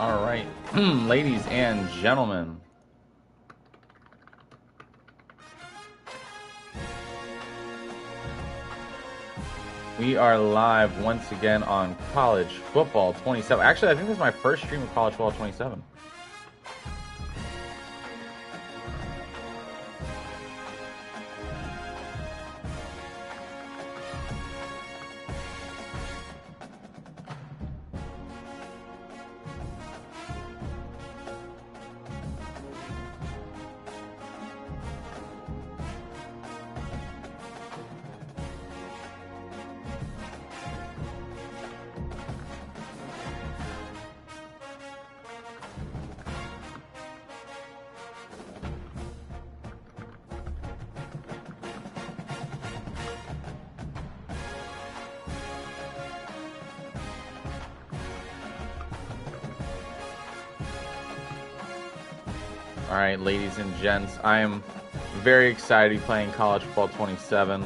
All right, ladies and gentlemen, we are live once again on College Football 27. Actually, I think this is my first stream of College Football 27. All right, ladies and gents, I am very excited to be playing College Football 27.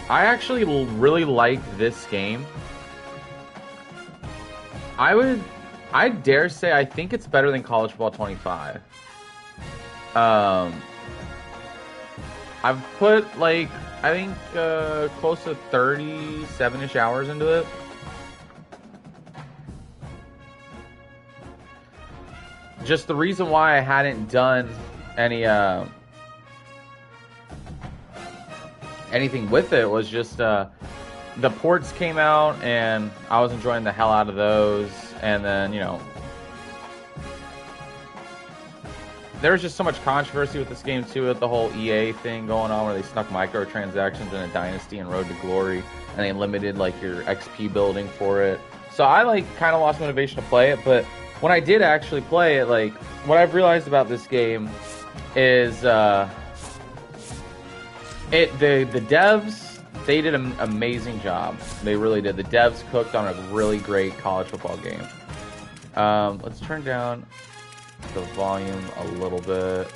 I actually really like this game. I dare say I think it's better than College Football 25. I've put I think close to 37-ish hours into it. Just the reason why I hadn't done any anything with it was just the ports came out and I was enjoying the hell out of those, and then there was just so much controversy with this game too, with the whole EA thing going on where they snuck microtransactions in a Dynasty and Road to Glory, and they limited your XP building for it. So I kind of lost motivation to play it, but when I did actually play it, what I've realized about this game is the devs, they did an amazing job. They really did. The devs cooked on a really great college football game. Let's turn down the volume a little bit.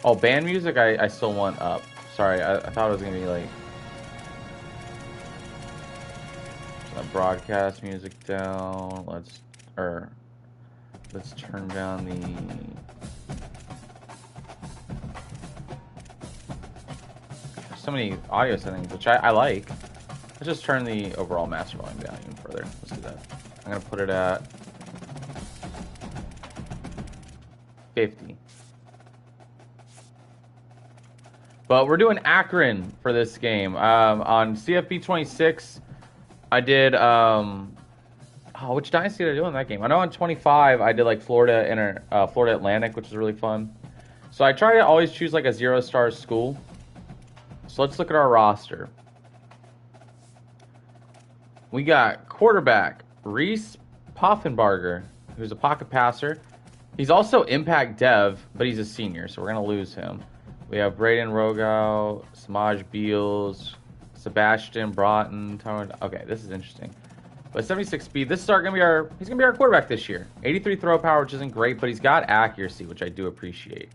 Oh, band music I still want up. Sorry, I thought it was gonna be broadcast music down. Let's turn down the so many audio settings, which I like. Let's just turn the overall master volume down even further. Let's do that. I'm gonna put it at 50. But we're doing Akron for this game. On CFP 26, I did which Dynasty did I do in that game? I know on 25 I did Florida Atlantic, which is really fun. So I try to always choose a 0-star school. So let's look at our roster. We got quarterback Reese Poffenbarger, who's a pocket passer. He's also impact dev, but he's a senior, so we're gonna lose him. We have Braden Rogau, Samaj Beals, Sebastian Broughton. Okay, this is interesting. But 76 speed. This is he's gonna be our quarterback this year. 83 throw power, which isn't great, but he's got accuracy, which I do appreciate.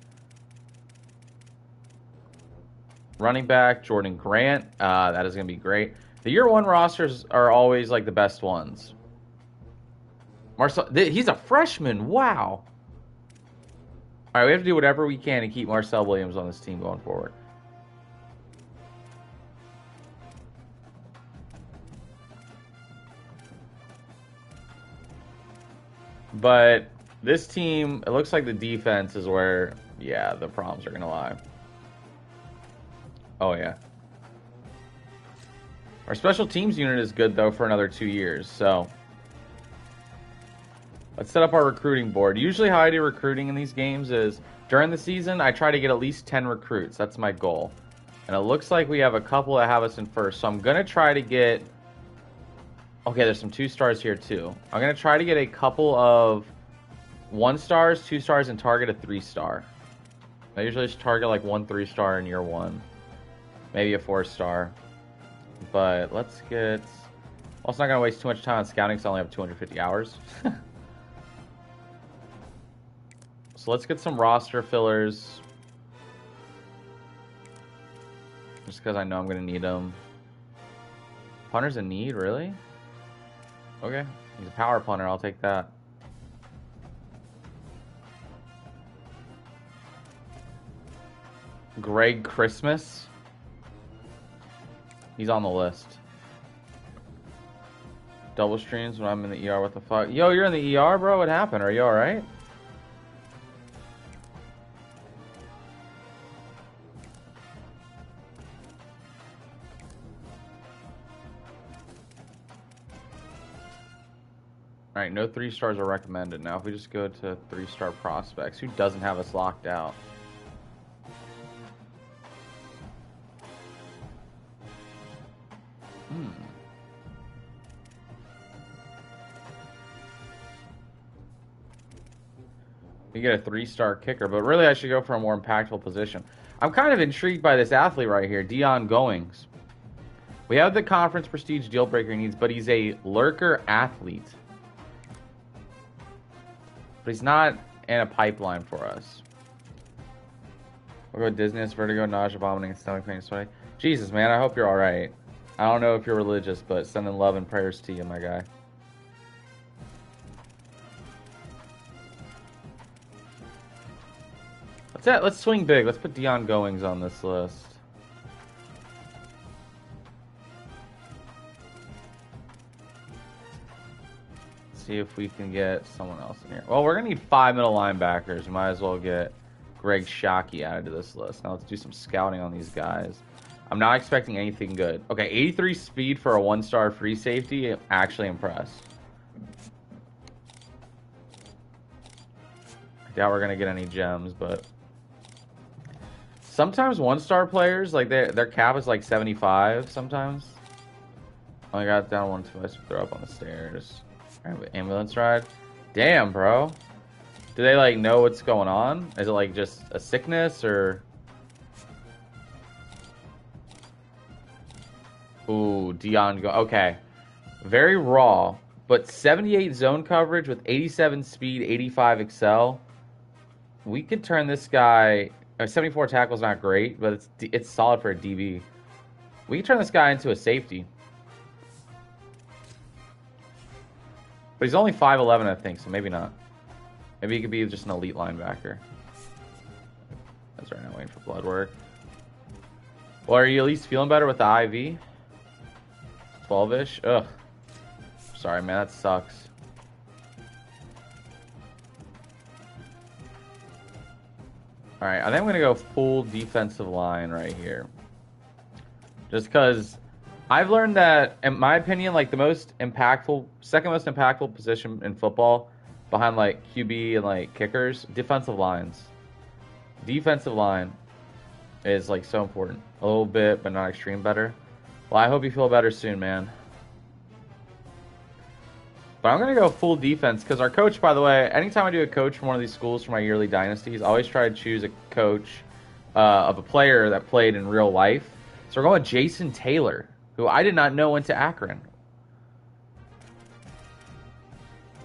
Running back Jordan Grant. That is gonna be great. The year one rosters are always the best ones. Marcel, he's a freshman. Wow. All right, we have to do whatever we can to keep Marcel Williams on this team going forward. But this team, it looks like the defense is where, yeah, the problems are going to lie. Oh, yeah. Our special teams unit is good, though, for another 2 years, so let's set up our recruiting board. Usually how I do recruiting in these games is during the season, I try to get at least 10 recruits. That's my goal. And it looks like we have a couple that have us in first. So I'm going to try to get... Okay, there's some 2-stars here, too. I'm going to try to get a couple of 1-stars, 2-stars, and target a 3-star. I usually just target 1 3-star in year 1. Maybe a 4-star. But let's get... Also, not going to waste too much time on scouting because I only have 250 hours. So let's get some roster fillers. Just because I know I'm going to need them. Punter's in need, really? Okay. He's a power punter. I'll take that. Greg Christmas. He's on the list. Double streams when I'm in the ER. What the fuck? Yo, you're in the ER, bro? What happened? Are you alright? Alright, no 3 stars are recommended. Now, if we just go to 3-star prospects, who doesn't have us locked out? You get a 3-star kicker, but really I should go for a more impactful position. I'm kind of intrigued by this athlete right here, Dion Goings. We have the conference prestige deal breaker he needs, but he's a lurker athlete. But he's not in a pipeline for us. We'll go dizziness, vertigo, nausea, vomiting, stomach pain, sweating. Jesus, man, I hope you're alright. I don't know if you're religious, but sending love and prayers to you, my guy. Let's swing big. Let's put Dion Goings on this list. See if we can get someone else in here. Well, we're going to need 5 middle linebackers. We might as well get Greg Shockey added to this list. Now let's do some scouting on these guys. I'm not expecting anything good. Okay, 83 speed for a 1-star free safety. I'm actually impressed. I doubt we're going to get any gems, but... Sometimes 1-star players, like their cap is like 75 sometimes. Oh, I got down 1 twice. Throw up on the stairs. Alright, ambulance ride. Damn, bro. Do they like know what's going on? Is it like just a sickness or... Ooh, Dion go. Okay. Very raw, but 78 zone coverage with 87 speed, 85 excel. We could turn this guy... 74 tackle is not great, but it's solid for a DB. We can turn this guy into a safety. But he's only 5'11", I think, so maybe not. Maybe he could be just an elite linebacker. That's right now, waiting for blood work. Well, are you at least feeling better with the IV? 12-ish? Ugh. Sorry, man, that sucks. Alright, I think I'm going to go full defensive line right here. Just because I've learned that, in my opinion, like the most impactful, second most impactful position in football behind like QB and like kickers, defensive lines. Defensive line is like so important. A little bit, but not extreme better. Well, I hope you feel better soon, man. But I'm going to go full defense because our coach, by the way, anytime I do a coach from one of these schools for my yearly dynasties, I always try to choose a coach of a player that played in real life. So we're going with Jason Taylor, who I did not know went to Akron.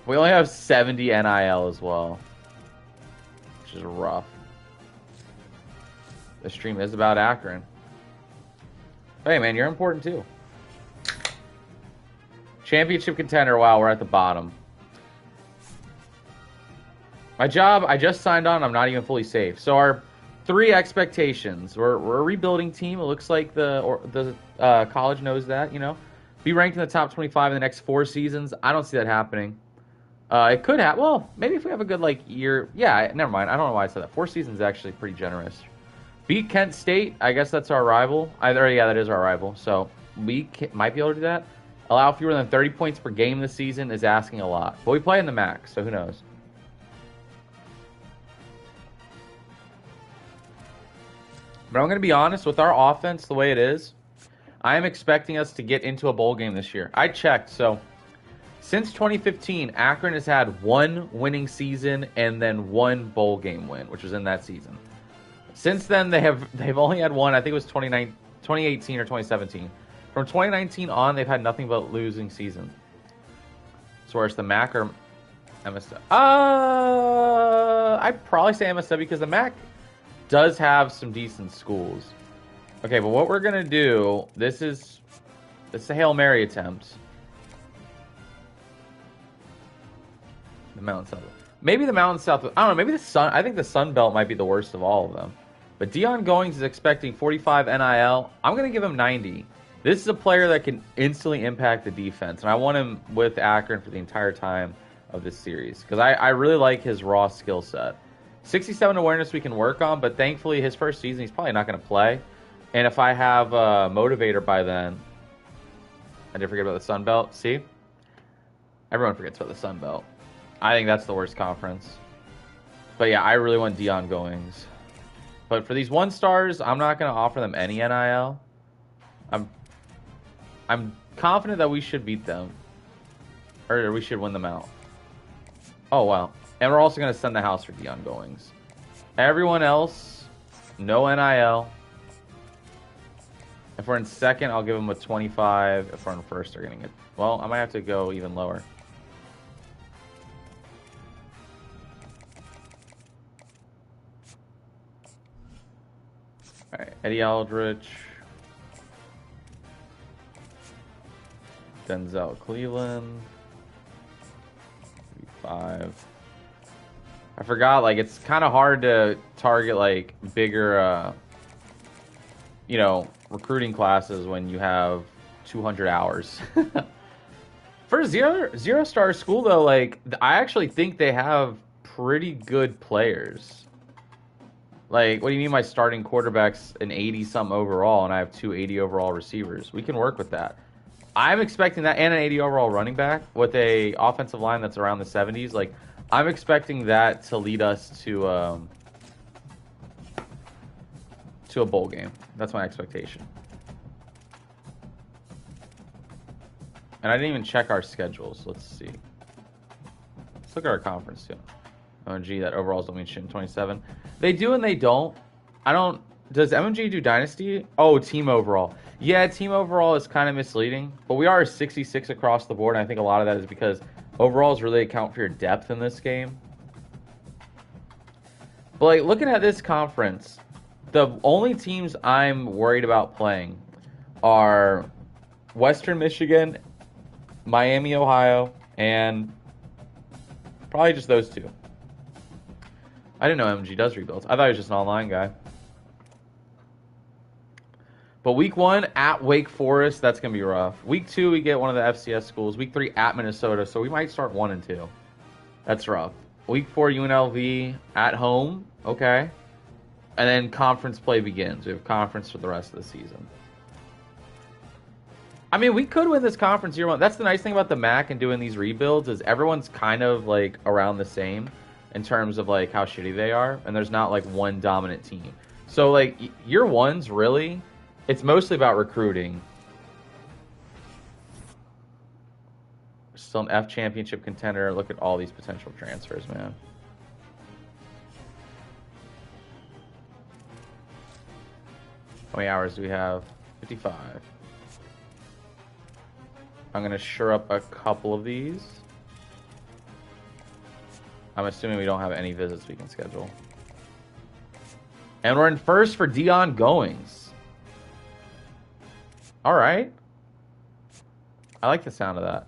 We only have 70 NIL as well, which is rough. The stream is about Akron. Hey, man, you're important too. Championship contender. Wow, we're at the bottom. My job, I just signed on. I'm not even fully safe. So our 3 expectations. We're a rebuilding team. It looks like the college knows that, you know. Be ranked in the top 25 in the next 4 seasons. I don't see that happening. It could happen. Well, maybe if we have a good like year. Yeah, never mind. I don't know why I said that. 4 seasons is actually pretty generous. Beat Kent State. I guess that's our rival. Yeah, that is our rival. So we might be able to do that. Allow fewer than 30 points per game this season is asking a lot. But we play in the MAC, so who knows. But I'm going to be honest, with our offense the way it is, I am expecting us to get into a bowl game this year. I checked, so since 2015, Akron has had 1 winning season and then 1 bowl game win, which was in that season. Since then, they've only had 1. I think it was 2018 or 2017. From 2019 on, they've had nothing but losing season. So where's the MAC or MSW? I'd probably say MSW because the MAC does have some decent schools. Okay, but what we're gonna do, this is It's a Hail Mary attempt. The Mountain South. Maybe the Mountain South. I don't know. Maybe the Sun. I think the Sun Belt might be the worst of all of them. But Dion Goings is expecting 45 NIL. I'm going to give him 90. This is a player that can instantly impact the defense. And I want him with Akron for the entire time of this series. Because I really like his raw skill set. 67 awareness we can work on. But thankfully, his first season, he's probably not going to play. And if I have a motivator by then... I did forget about the Sun Belt. See? Everyone forgets about the Sun Belt. I think that's the worst conference. But yeah, I really want Dion Goings. But for these 1-stars, I'm not going to offer them any NIL. I'm confident that we should beat them. Or we should win them out. Oh, wow. And we're also going to send the house for Dion Goings. Everyone else, no NIL. If we're in second, I'll give them a 25. If we're in first, they're getting it. Well, I might have to go even lower. All right, Eddie Aldrich, Denzel Cleveland, 5. I forgot, like, it's kind of hard to target, like, bigger, you know, recruiting classes when you have 200 hours. For a zero-star school, though, like, I actually think they have pretty good players. Like, what do you mean by starting quarterbacks an 80-something overall, and I have 2 80 overall receivers? We can work with that. I'm expecting that, and an 80 overall running back with a offensive line that's around the 70s. Like, I'm expecting that to lead us to a bowl game. That's my expectation. And I didn't even check our schedules. Let's see. Let's look at our conference, too. Oh, gee, that overalls don't mean shit in 27. They do and they don't. I don't... Does MMG do Dynasty? Oh, team overall. Yeah, team overall is kind of misleading. But we are 66 across the board, and I think a lot of that is because overalls really account for your depth in this game. But, like, looking at this conference, the only teams I'm worried about playing are Western Michigan, Miami, Ohio, and probably just those 2. I didn't know MG does rebuilds. I thought he was just an online guy. But week 1 at Wake Forest, that's going to be rough. Week 2, we get one of the FCS schools. Week 3 at Minnesota, so we might start 1 and 2. That's rough. Week 4, UNLV at home. Okay. And then conference play begins. We have conference for the rest of the season. I mean, we could win this conference year 1. That's the nice thing about the MAC and doing these rebuilds is everyone's kind of like around the same in terms of like how shitty they are, and there's not like one dominant team. So like year 1's really, it's mostly about recruiting. Still an F championship contender. Look at all these potential transfers, man. How many hours do we have? 55. I'm gonna sure up a couple of these. I'm assuming we don't have any visits we can schedule. And we're in first for Dion Goings. All right. I like the sound of that.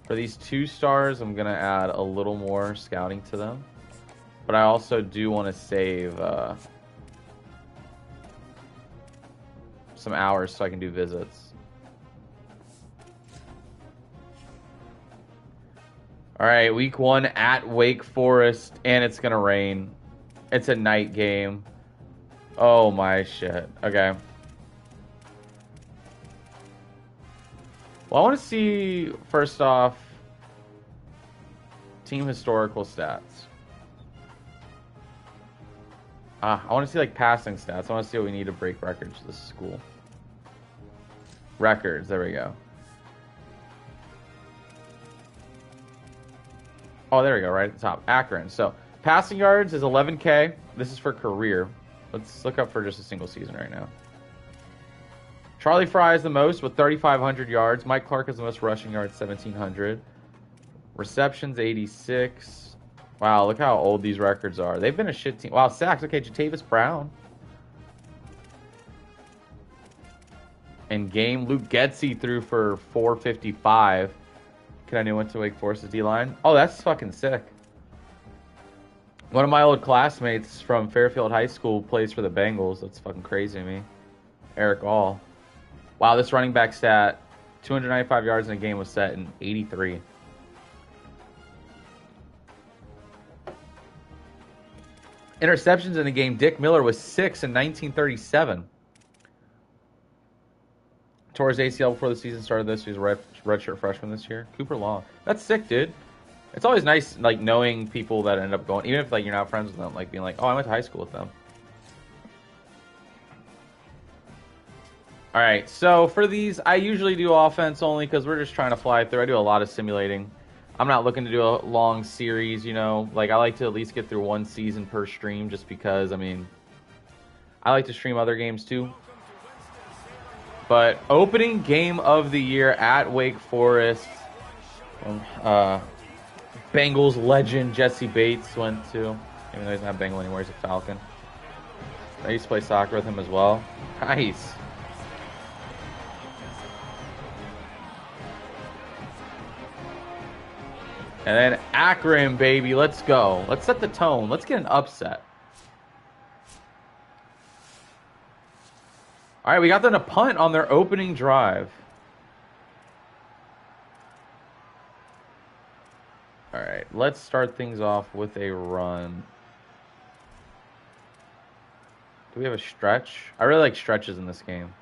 For these 2 stars, I'm going to add a little more scouting to them. But I also do want to save some hours so I can do visits. All right, week 1 at Wake Forest, and it's going to rain. It's a night game. Oh, my shit. Okay. Well, I want to see, first off, team historical stats. I want to see, like, passing stats. I want to see what we need to break records for this school. Records. There we go. Oh, there we go, right at the top. Akron. So, passing yards is 11K. This is for career. Let's look up for just a single season right now. Charlie Fry is the most with 3,500 yards. Mike Clark is the most rushing yards, 1,700. Receptions, 86. Wow, look how old these records are. They've been a shit team. Wow, sacks. Okay, Jatavis Brown. in game. Luke Getsy threw for 455. Can I went to Wake Forest's D-line? Oh, that's fucking sick. One of my old classmates from Fairfield High School plays for the Bengals. That's fucking crazy to me. Eric All. Wow, this running back stat, 295 yards in a game was set in 83. Interceptions in a game, Dick Miller was 6 in 1937. Tore his ACL before the season started. He was a redshirt freshman this year. Cooper Long. That's sick, dude. It's always nice, like, knowing people that end up going, even if, like, you're not friends with them, like, being like, oh, I went to high school with them. All right, so for these, I usually do offense only because we're just trying to fly through. I do a lot of simulating. I'm not looking to do a long series, you know. Like, I like to at least get through one season per stream just because, I mean, I like to stream other games too. But opening game of the year at Wake Forest, Bengals legend Jesse Bates went to, even though he's not a Bengal anymore, he's a Falcon. I used to play soccer with him as well. Nice. And then Akron, baby, let's go. Let's set the tone. Let's get an upset. All right, we got them to punt on their opening drive. All right, let's start things off with a run. Do we have a stretch? I really like stretches in this game.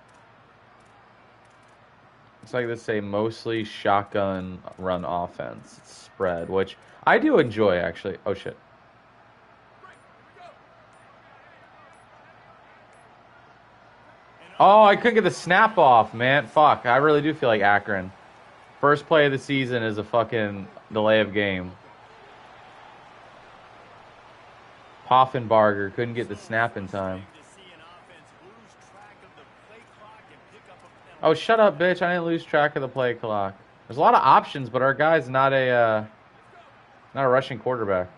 It's like this a mostly shotgun run offense. It's spread, which I do enjoy, actually. Oh, shit. Oh, I couldn't get the snap off, man. Fuck, I really do feel like Akron. First play of the season is a fucking delay of game. Poffenbarger couldn't get the snap in time. Oh, shut up, bitch. I didn't lose track of the play clock. There's a lot of options, but our guy's not a rushing quarterback.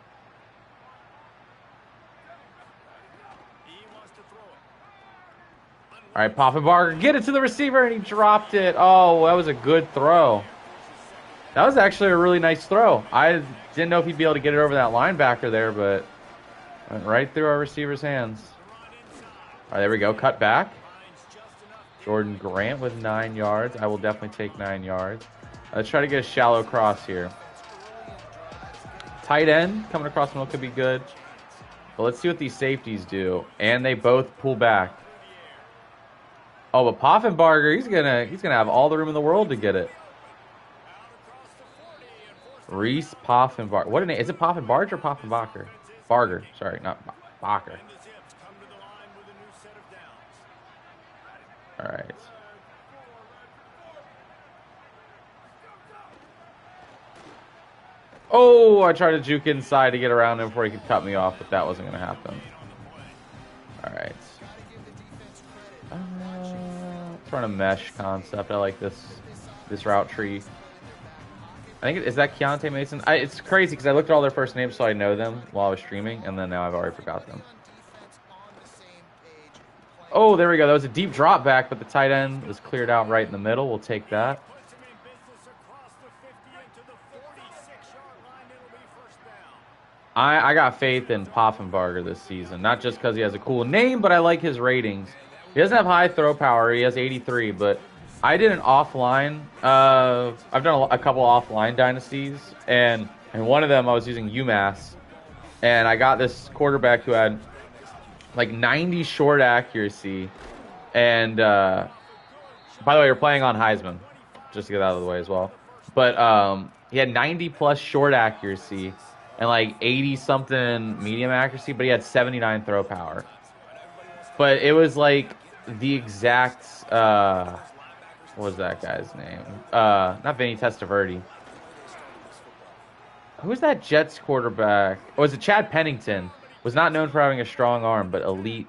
All right, Poffenbarger, get it to the receiver, and he dropped it. Oh, that was a good throw. That was actually a really nice throw. I didn't know if he'd be able to get it over that linebacker there, but went right through our receiver's hands. All right, there we go. Cut back. Jordan Grant with 9 yards. I will definitely take 9 yards. Let's try to get a shallow cross here. Tight end coming across the middle could be good. But let's see what these safeties do. And they both pull back. Oh, but Poffenbarger, he's gonna have all the room in the world to get it. Reese Poffenbarger. What a name. Is it Poffenbarger or Poffenbacher? Barger. Sorry, not Bacher. All right. Oh, I tried to juke inside to get around him before he could cut me off, but that wasn't going to happen. All right. Let's run a mesh concept. I like this route tree. I think, is that Keontae Mason? It's crazy because I looked at all their first names so I know them while I was streaming, and then now I've already forgot them. Oh, there we go. That was a deep drop back, but the tight end was cleared out right in the middle. We'll take that. I got faith in Poffenbarger this season. Not just because he has a cool name, but I like his ratings. He doesn't have high throw power. He has 83, but I did an offline. I've done a couple offline dynasties, and one of them I was using UMass, and I got this quarterback who had like 90 short accuracy, and by the way, you're playing on Heisman, just to get that out of the way as well. But he had 90 plus short accuracy and like 80 something medium accuracy, but he had 79 throw power. But it was like the exact what was that guy's name? Not Vinny Testaverde. Who's that Jets quarterback? Oh, was it Chad Pennington? Was not known for having a strong arm, but elite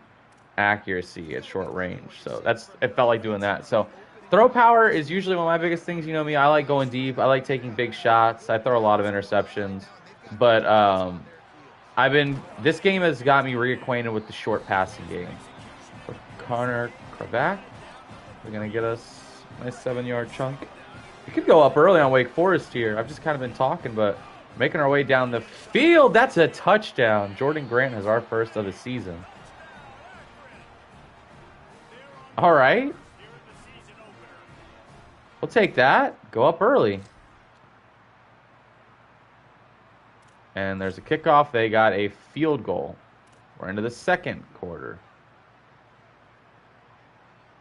accuracy at short range. So it felt like doing that. So throw power is usually one of my biggest things. You know me, I like going deep. I like taking big shots. I throw a lot of interceptions. But this game has got me reacquainted with the short passing game. Connor Kravac. We're going to get us a nice 7-yard chunk. We could go up early on Wake Forest here. I've just kind of been talking, but making our way down the field. That's a touchdown. Jordan Grant has our first of the season. All right. We'll take that. Go up early. And there's a kickoff. They got a field goal. We're into the second quarter.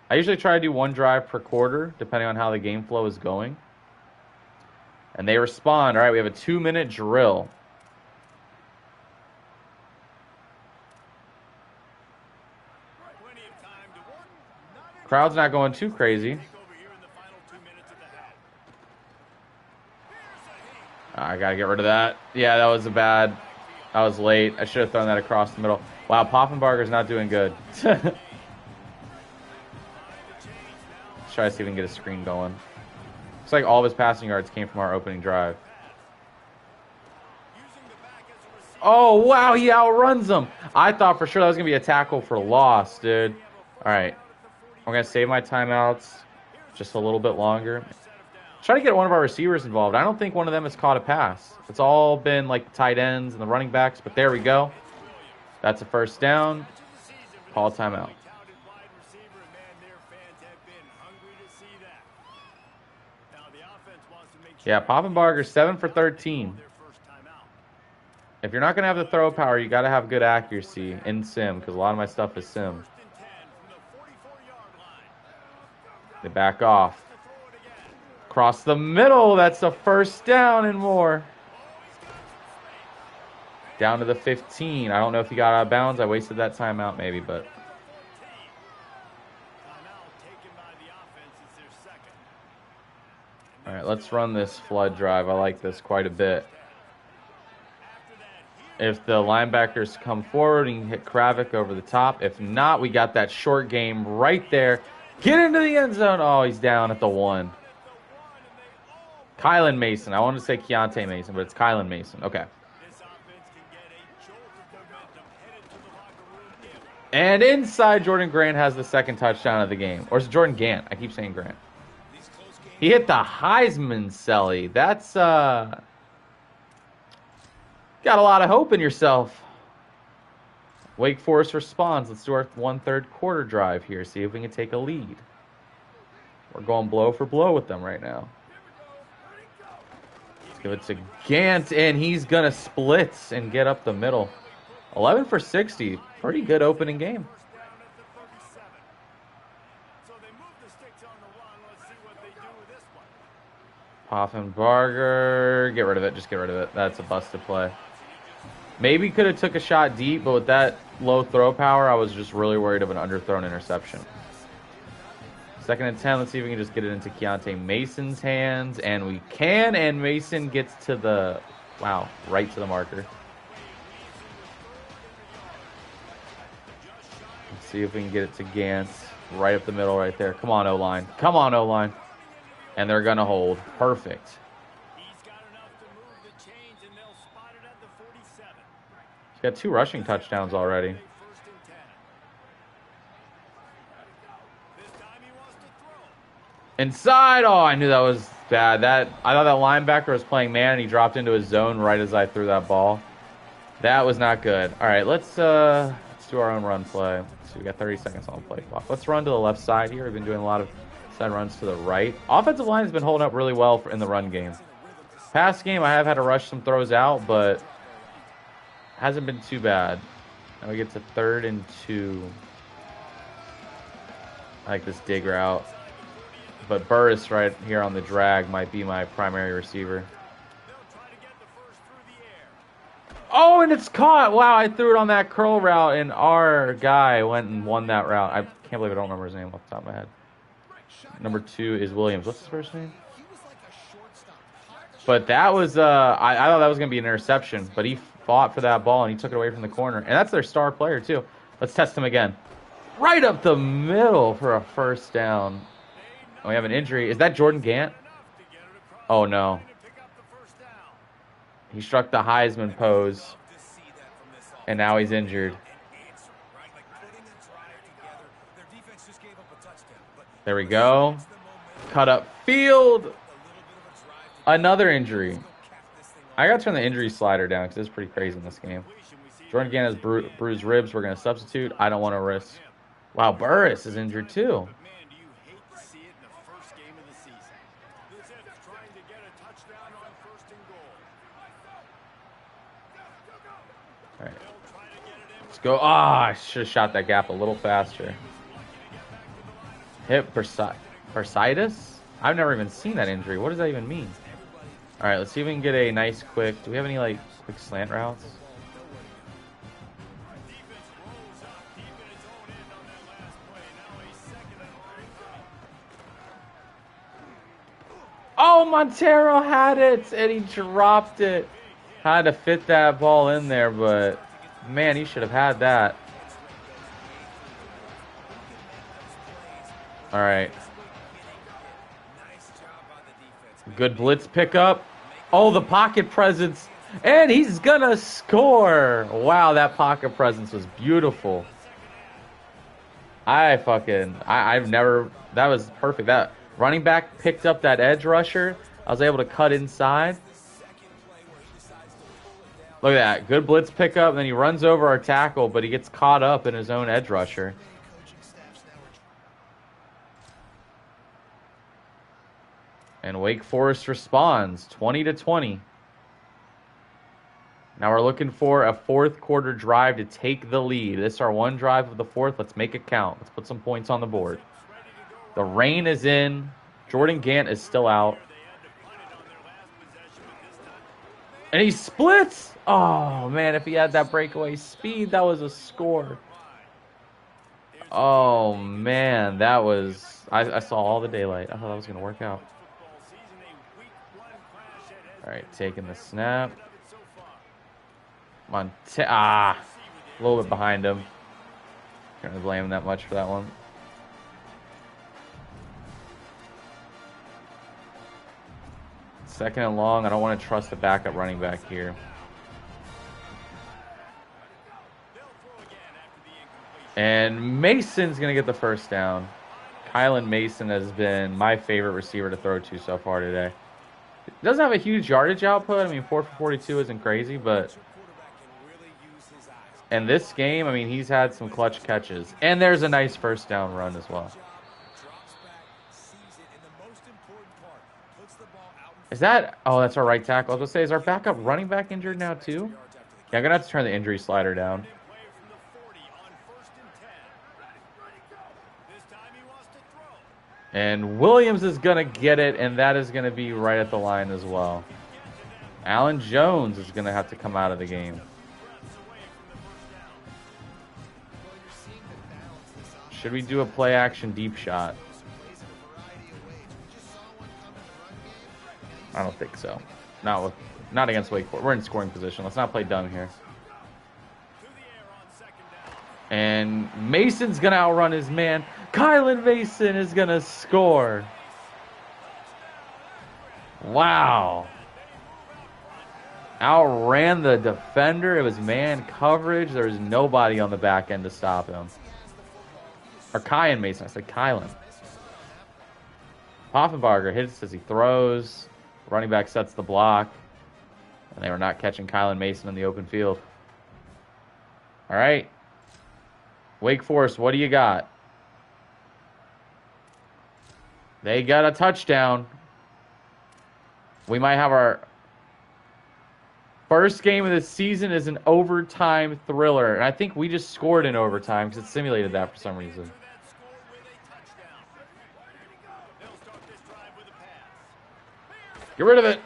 I usually try to do one drive per quarter, depending on how the game flow is going. And they respond. All right, we have a 2-minute drill. Crowd's not going too crazy. I got to get rid of that. Yeah, that was bad. I was late. I should have thrown that across the middle. Wow, Poffenbarger's not doing good. Let's try to see if we can get a screen going. Looks like all of his passing yards came from our opening drive. Oh, wow, he outruns them. I thought for sure that was going to be a tackle for loss, dude. All right. I'm going to save my timeouts just a little bit longer. Try to get one of our receivers involved. I don't think one of them has caught a pass. It's all been like tight ends and the running backs, but there we go. That's a first down. Call timeout. Yeah, Poffenbarger 7 for 13. If you're not going to have the throw power, you got to have good accuracy in sim, because a lot of my stuff is sim. They back off. Across the middle, that's a first down and more. Down to the 15. I don't know if he got out of bounds. I wasted that timeout maybe, but. All right, let's run this flood drive. I like this quite a bit. If the linebackers come forward, you can hit Kravik over the top. If not, we got that short game right there. Get into the end zone. Oh, he's down at the 1. Kylan Mason. I wanted to say Keontae Mason, but it's Kylan Mason. Okay. And inside, Jordan Grant has the second touchdown of the game. Or is it Jordan Gant? I keep saying Grant. He hit the Heisman celly. That's, got a lot of hope in yourself. Wake Forest responds. Let's do our 1/3 quarter drive here. See if we can take a lead. We're going blow for blow with them right now. Give it to Gant, and he's going to split and get up the middle. 11 for 60. Pretty good opening game. Poffenbarger. Get rid of it. Just get rid of it. That's a busted play. Maybe could have took a shot deep, but with that low throw power, I was just really worried of an underthrown interception. 2nd and 10. Let's see if we can just get it into Keontae Mason's hands. And we can. And Mason gets to the, wow, right to the marker. Let's see if we can get it to Gant. Right up the middle right there. Come on, O-line. Come on, O-line. And they're going to hold. Perfect. He's got 2 rushing touchdowns already. Inside. Oh, I knew that was bad. I thought that linebacker was playing man, and he dropped into his zone right as I threw that ball. That was not good. All right, let's do our own run play. So we got 30 seconds on the play clock. Let's run to the left side here. We've been doing a lot of side runs to the right. Offensive line has been holding up really well in the run game. Past game, I have had to rush some throws out, but hasn't been too bad. Now we get to 3rd and 2. I like this dig route. But Burris right here on the drag might be my primary receiver. Oh, and it's caught. Wow, I threw it on that curl route, and our guy went and won that route. I can't believe I don't remember his name off the top of my head. Number 2 is Williams. What's his first name? But that was, I thought that was going to be an interception, but he fought for that ball, and he took it away from the corner. And that's their star player, too. Let's test him again. Right up the middle for a first down. Oh, we have an injury. Is that Jordan Gant? Oh, no. He struck the Heisman pose, and now he's injured. There we go. Cut up field. Another injury. I got to turn the injury slider down because it's pretty crazy in this game. Jordan Gann has bruised ribs. We're going to substitute. I don't want to risk. Wow, Burris is injured too. All right. Let's go. Ah, I should have shot that gap a little faster. Hip bursitis? I've never even seen that injury. What does that even mean? All right, let's see if we can get a nice quick. Do we have any like quick slant routes? Oh, Montero had it, and he dropped it. Had to fit that ball in there, but man, he should have had that. All right. Good blitz pickup. Oh, the pocket presence. And he's going to score. Wow, that pocket presence was beautiful. I've never, that was perfect. That running back picked up that edge rusher. I was able to cut inside. Look at that. Good blitz pickup. And then he runs over our tackle, but he gets caught up in his own edge rusher. And Wake Forest responds 20-20. Now we're looking for a fourth quarter drive to take the lead. This is our one drive of the fourth. Let's make it count. Let's put some points on the board. The rain is in. Jordan Gant is still out. And he splits. Oh, man, if he had that breakaway speed, that was a score. Oh, man, that was... I saw all the daylight. I thought that was going to work out. All right, taking the snap. A little bit behind him. Can't really blame him that much for that one. Second and long. I don't want to trust the backup running back here. And Mason's going to get the first down. Kylan Mason has been my favorite receiver to throw to so far today. Doesn't have a huge yardage output. I mean, 4 for 42 isn't crazy, but in this game, I mean, he's had some clutch catches. And there's a nice first down run as well. Is that... Oh, that's our right tackle. I was going to say, is our backup running back injured now too? Yeah, I'm going to have to turn the injury slider down. And Williams is going to get it, and that is going to be right at the line as well. Allen Jones is going to have to come out of the game. Should we do a play-action deep shot? I don't think so. Not against Wake Forest. We're in scoring position. Let's not play dumb here. And Mason's going to outrun his man. Kylan Mason is going to score. Wow. Outran the defender. It was man coverage. There was nobody on the back end to stop him. Or Kyan Mason. I said Kylan. Poffenbarger hits as he throws. Running back sets the block. And they were not catching Kylan Mason in the open field. All right. Wake Forest, what do you got? They got a touchdown. We might have our first game of the season is an overtime thriller. And I think we just scored in overtime because it simulated that for some reason. Get rid of it.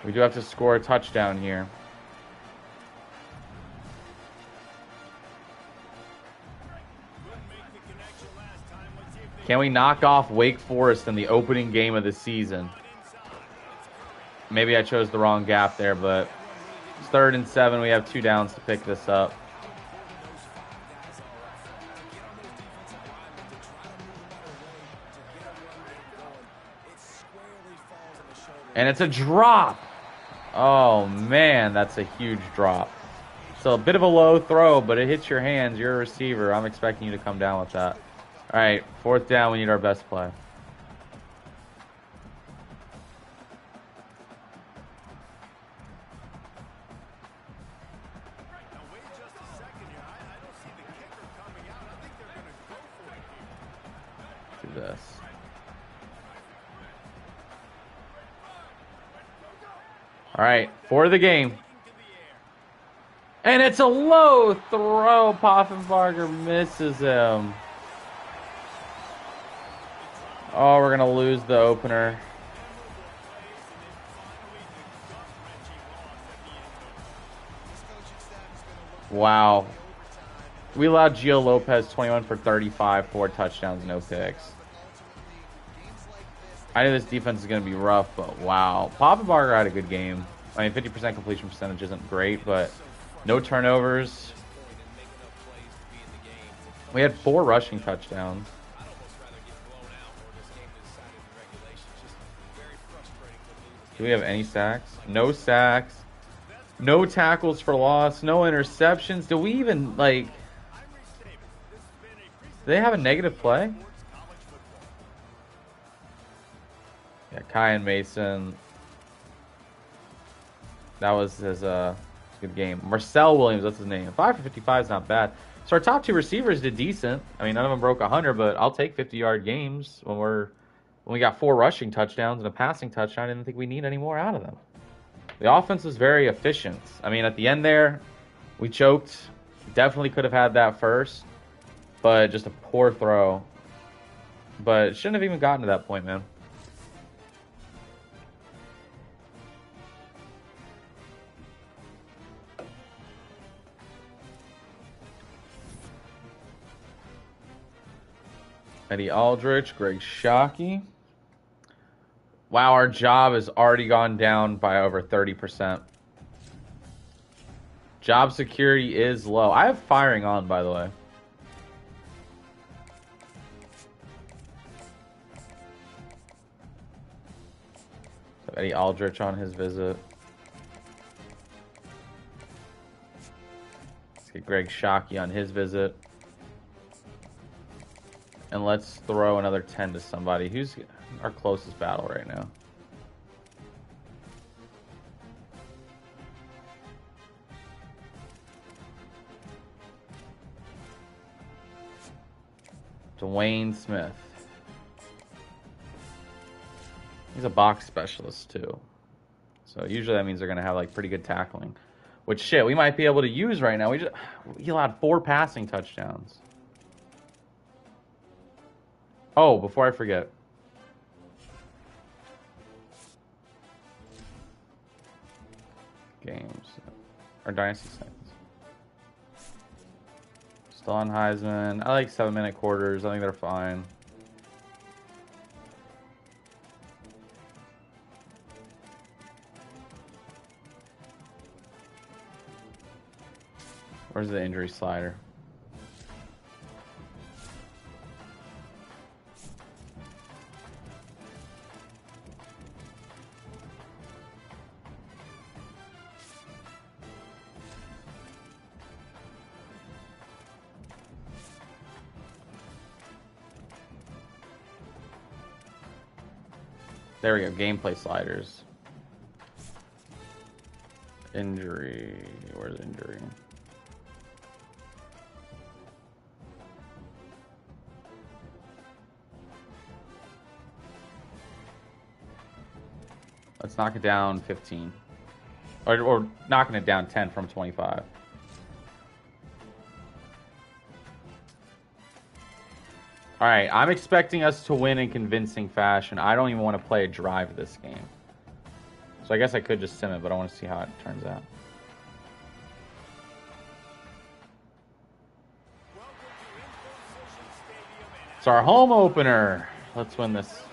We do have to score a touchdown here. Can we knock off Wake Forest in the opening game of the season? Maybe I chose the wrong gap there, but it's 3rd and 7. We have 2 downs to pick this up. And it's a drop. Oh, man, that's a huge drop. It's a bit of a low throw, but it hits your hands. You're a receiver. I'm expecting you to come down with that. All right, 4th down. We need our best play. Do this. All right, for the game. And it's a low throw. Poffenbarger misses him. Oh, we're going to lose the opener. Wow. We allowed Gio Lopez 21 for 35, 4 touchdowns, no picks. I knew this defense is going to be rough, but wow. Poffenbarger had a good game. I mean, 50% completion percentage isn't great, but no turnovers. We had 4 rushing touchdowns. Do we have any sacks? No sacks. No tackles for loss. No interceptions. Do we even, like... Do they have a negative play? Yeah, Kyan Mason. That was his good game. Marcel Williams, that's his name. 5 for 55 is not bad. So our top 2 receivers did decent. I mean, none of them broke 100, but I'll take 50-yard games when we got 4 rushing touchdowns and a passing touchdown. I didn't think we need any more out of them. The offense was very efficient. I mean, at the end there, we choked. Definitely could have had that first, but just a poor throw. But shouldn't have even gotten to that point, man. Eddie Aldrich, Greg Shockey. Wow, our job has already gone down by over 30%. Job security is low. I have firing on, by the way. So Eddie Aldrich on his visit. Let's get Greg Shockey on his visit. And let's throw another 10 to somebody. Who's our closest battle right now? Dwayne Smith. He's a box specialist too. So usually that means they're going to have like pretty good tackling. Which shit, we might be able to use right now. We allowed 4 passing touchdowns. Oh, before I forget. Games. Or Dynasty Saints. Still on Heisman. I like 7-minute quarters. I think they're fine. Where's the injury slider? There we go, gameplay sliders. Injury, where's injury? Let's knock it down 15. Or knocking it down 10 from 25. All right, I'm expecting us to win in convincing fashion. I don't even want to play a drive this game. So I guess I could just sim it, but I want to see how it turns out. It's our home opener. Let's win this.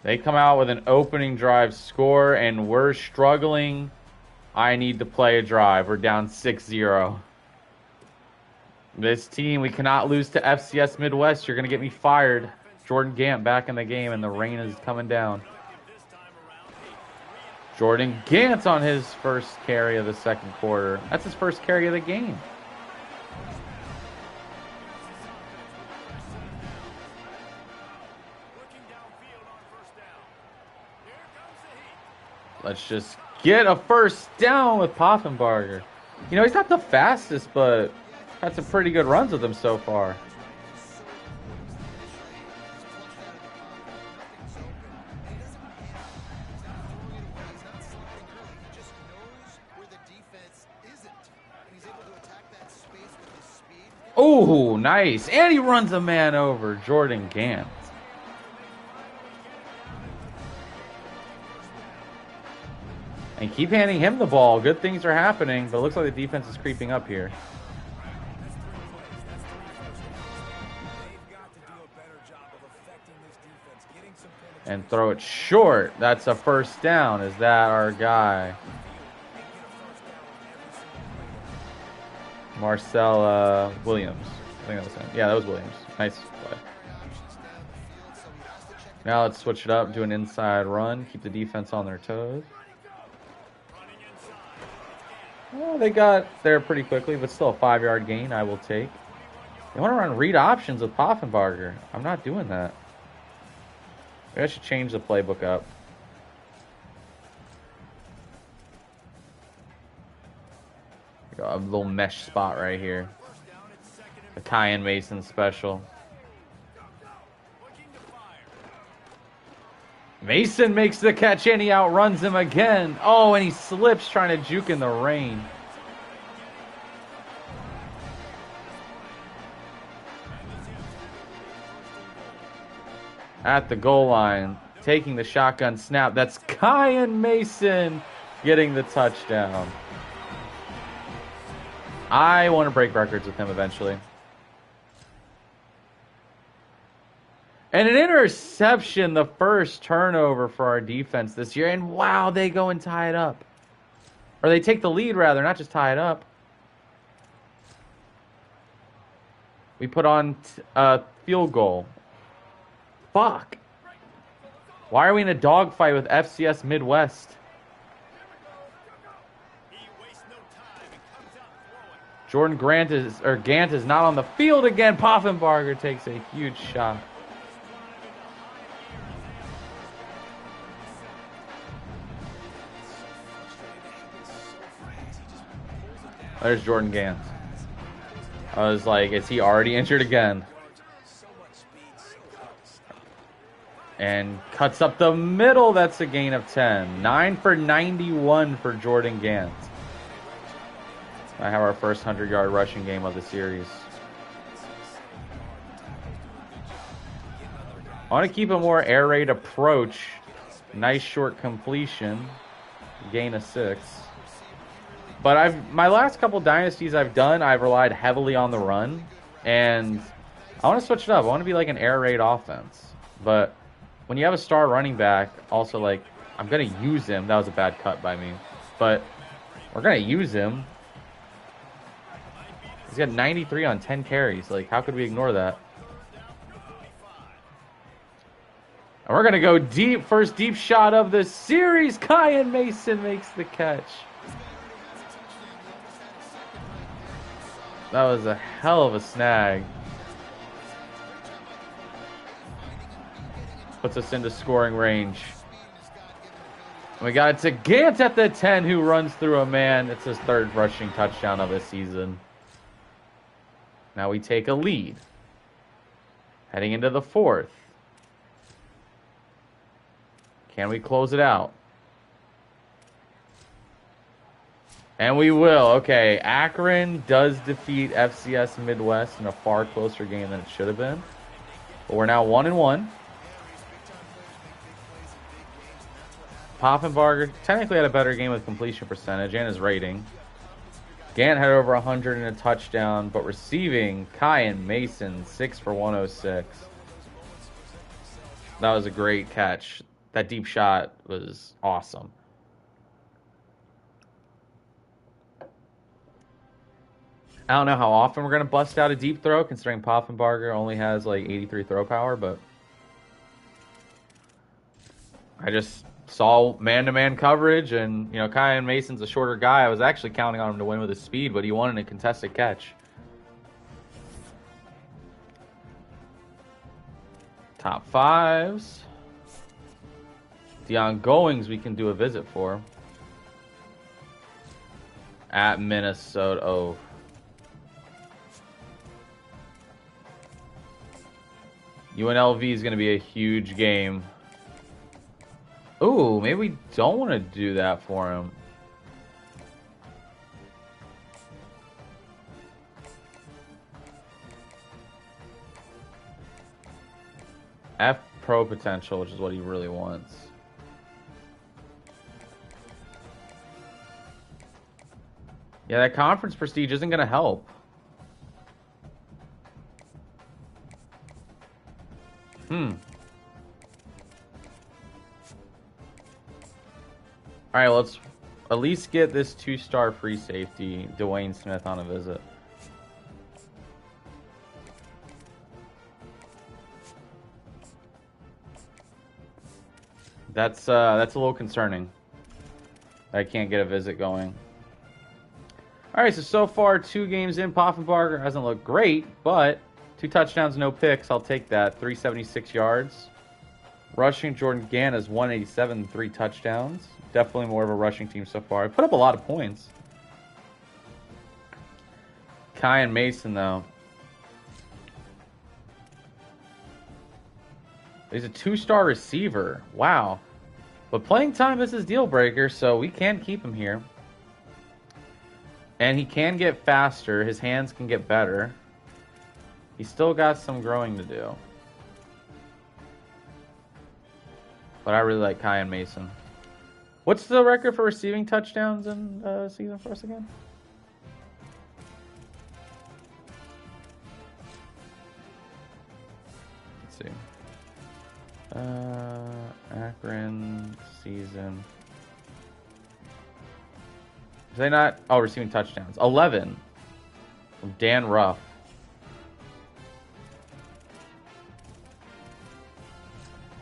They come out with an opening drive score, and we're struggling. I need to play a drive. We're down 6-0. This team, we cannot lose to FCS Midwest. You're going to get me fired. Jordan Gant back in the game, and the rain is coming down. Jordan Gant on his first carry of the second quarter. That's his first carry of the game. Let's just get a first down with Poffenbarger. You know, he's not the fastest, but had some pretty good runs with him so far. Oh, nice. And he runs a man over. Jordan Gant. And keep handing him the ball. Good things are happening, but it looks like the defense is creeping up here. And throw it short. That's a first down. Is that our guy? Marcel Williams. I think that was him. Yeah, that was Williams. Nice play. Now let's switch it up. Do an inside run. Keep the defense on their toes. Well, they got there pretty quickly, but still a 5-yard gain I will take. They want to run read options with Poffenbarger. I'm not doing that. Maybe I should change the playbook up. Got a little mesh spot right here. The Kyan Mason special. Mason makes the catch and he outruns him again. Oh, and he slips trying to juke in the rain. At the goal line, taking the shotgun snap. That's Kyan Mason getting the touchdown. I want to break records with him eventually. And an interception, the first turnover for our defense this year. And wow, they go and tie it up. Or they take the lead, rather, not just tie it up. We put on a field goal. Fuck. Why are we in a dogfight with FCS Midwest? Jordan Gant is not on the field again. Poffenbarger takes a huge shot. There's Jordan Gant. I was like, is he already injured again? And cuts up the middle. That's a gain of 10. 9 for 91 for Jordan Gant. I have our first 100-yard rushing game of the series. I want to keep a more air raid approach. Nice short completion. Gain of 6. But my last couple dynasties I've done, I've relied heavily on the run. And I want to switch it up. I want to be like an air raid offense. But when you have a star running back, also like, I'm going to use him. That was a bad cut by me. But we're going to use him. He's got 93 on 10 carries. Like, how could we ignore that? And we're going to go deep. First deep shot of the series. Kyan Mason makes the catch. That was a hell of a snag. Puts us into scoring range. We got it to Gant at the 10, who runs through a man. It's his third rushing touchdown of the season. Now we take a lead. Heading into the fourth. Can we close it out? And we will. Okay, Akron does defeat FCS Midwest in a far closer game than it should have been. But we're now 1-1. Poffenbarger technically had a better game with completion percentage and his rating. Gant had over 100 and a touchdown, but receiving, Kyan Mason, 6 for 106. That was a great catch. That deep shot was awesome. I don't know how often we're going to bust out a deep throw, considering Poffenbarger only has like 83 throw power, but I just saw man-to-man coverage, and you know, Kyan Mason's a shorter guy. I was actually counting on him to win with his speed, but he won in a contested catch. Top fives. The ongoings we can do a visit for. At Minnesota. Oh. UNLV is going to be a huge game. Ooh, maybe we don't want to do that for him. F Pro potential, which is what he really wants. Yeah, that conference prestige isn't going to help. Alright, let's at least get this 2-star free safety, Dwayne Smith, on a visit. That's a little concerning. I can't get a visit going. Alright, so far 2 games in, Poffenbarger hasn't looked great, but 2 touchdowns, no picks. I'll take that. 376 yards. Rushing, Jordan Gant is 187, 3 touchdowns. Definitely more of a rushing team so far. I put up a lot of points. Kyan Mason, though. He's a 2-star receiver. Wow. But playing time is his deal breaker, so we can keep him here. And he can get faster. His hands can get better. He's still got some growing to do. But I really like Kyan Mason. What's the record for receiving touchdowns in season for us again? Let's see. Akron season. Is they not? Oh, receiving touchdowns. 11 from Dan Ruff.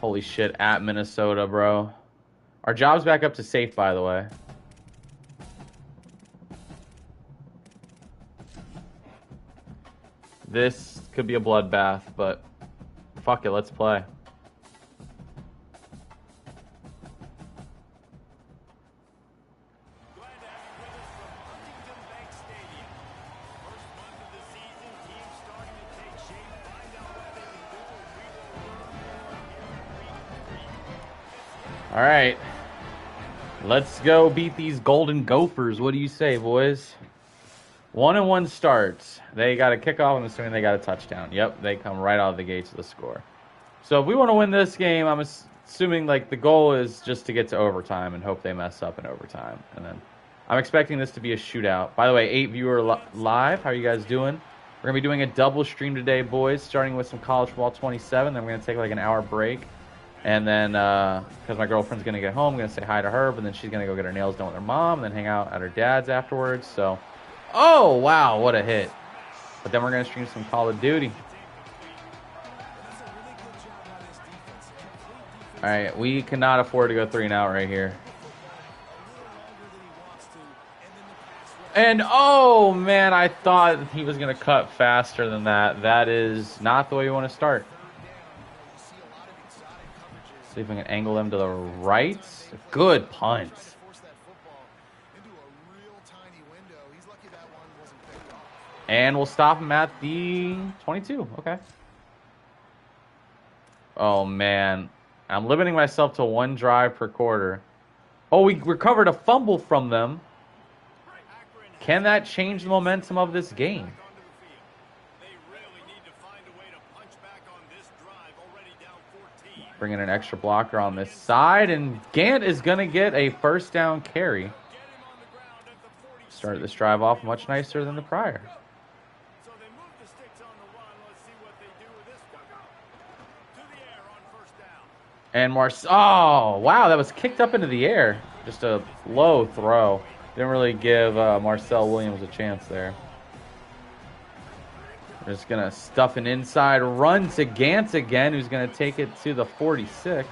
Holy shit, at Minnesota, bro. Our job's back up to safe, by the way. This could be a bloodbath, but fuck it, let's play. All right, let's go beat these Golden Gophers. What do you say, boys? 1-1 starts. They got a kickoff. I'm assuming they got a touchdown. Yep, they come right out of the gates of the score. So if we want to win this game, I'm assuming like the goal is just to get to overtime and hope they mess up in overtime. And then I'm expecting this to be a shootout. By the way, 8 viewer live. How are you guys doing? We're gonna be doing a double stream today, boys. Starting with some college football 27. Then we're gonna take like an hour break. And then, because my girlfriend's going to get home, I'm going to say hi to her, but then she's going to go get her nails done with her mom, and then hang out at her dad's afterwards. So, oh, wow, what a hit. But then we're going to stream some Call of Duty. All right, we cannot afford to go 3-and-out right here. And, oh, man, I thought he was going to cut faster than that. That is not the way you want to start. See if we can angle them to the right. Good punt. And we'll stop him at the 22. Okay. Oh, man. I'm limiting myself to 1 drive per quarter. Oh, we recovered a fumble from them. Can that change the momentum of this game? Bringing an extra blocker on this side, and Gant is going to get a first down carry. Started this drive off much nicer than the prior. And oh, wow, that was kicked up into the air. Just a low throw. Didn't really give Marcel Williams a chance there. We're just going to stuff an inside run to Gant again, who's going to take it to the 46.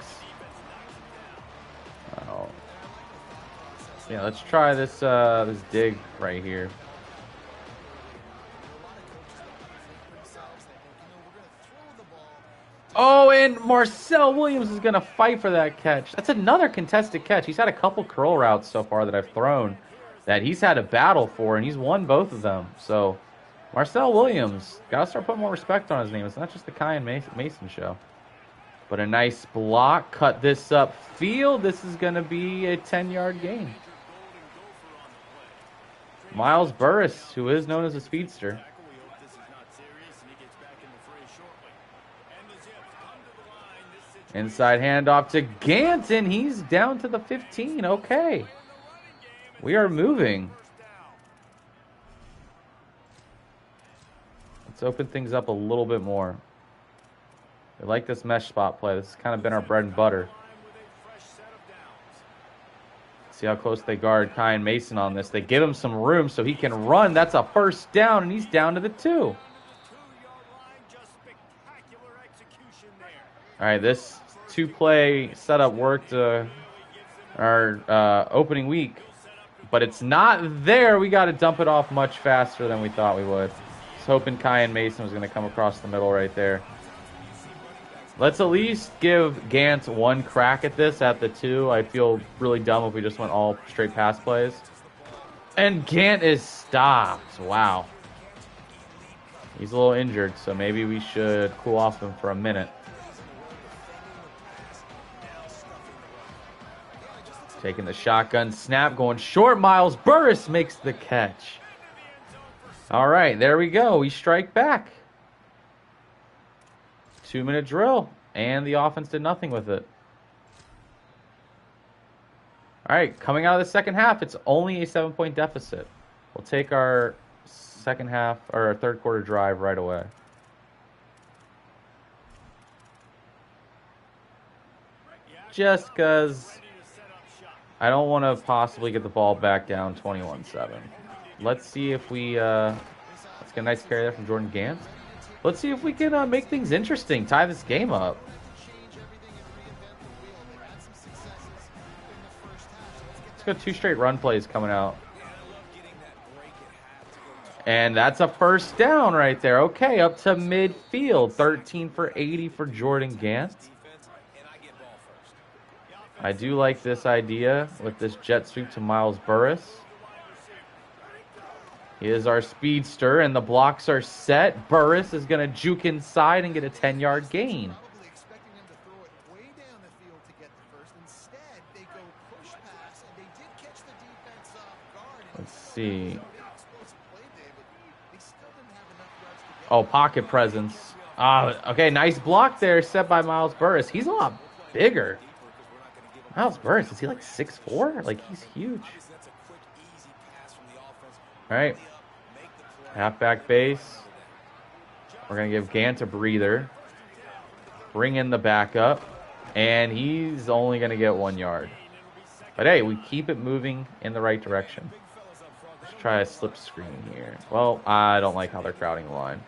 Yeah, let's try this this dig right here. Oh, and Marcel Williams is going to fight for that catch. That's another contested catch. He's had a couple curl routes so far that I've thrown that he's had a battle for, and he's won both of them. So, Marcel Williams, got to start putting more respect on his name. It's not just the Kyan Mason show. But a nice block. Cut this up field. This is going to be a 10-yard gain. Miles Burris, who is known as a speedster. Inside handoff to Ganton. He's down to the 15. Okay. We are moving. Let's open things up a little bit more. I like this mesh spot play. This has kind of been our bread and butter. See how close they guard Kyan Mason on this. They give him some room so he can run. That's a first down, and he's down to the 2. All right, this 2-play setup worked our opening week, but it's not there. We got to dump it off much faster than we thought we would. I was hoping Kyan Mason was going to come across the middle right there. Let's at least give Gant one crack at this at the 2. I feel really dumb if we just went all straight pass plays. And Gant is stopped. Wow. He's a little injured, so maybe we should cool off him for a minute. Taking the shotgun snap, going short. Miles Burris makes the catch. All right, there we go. We strike back. 2-minute drill, and the offense did nothing with it. All right, coming out of the second half, it's only a 7-point deficit. We'll take our second half, or our third quarter drive right away. Just because I don't want to possibly get the ball back down 21-7. Let's see if we, let's get a nice carry there from Jordan Gant. Let's see if we can make things interesting, tie this game up. Let's go 2 straight run plays coming out. And that's a first down right there. Okay, up to midfield. 13 for 80 for Jordan Gant. I do like this idea with this jet sweep to Miles Burris. He is our speedster, and the blocks are set. Burris is going to juke inside and get a 10-yard gain. Let's see. Oh, pocket presence. Okay, nice block there set by Miles Burris. He's a lot bigger. Miles Burris, is he like 6'4"? Like, he's huge. All right. Halfback base. We're going to give Gant a breather. Bring in the backup. And he's only going to get 1 yard. But hey, we keep it moving in the right direction. Let's try a slip screen here. Well, I don't like how they're crowding the line.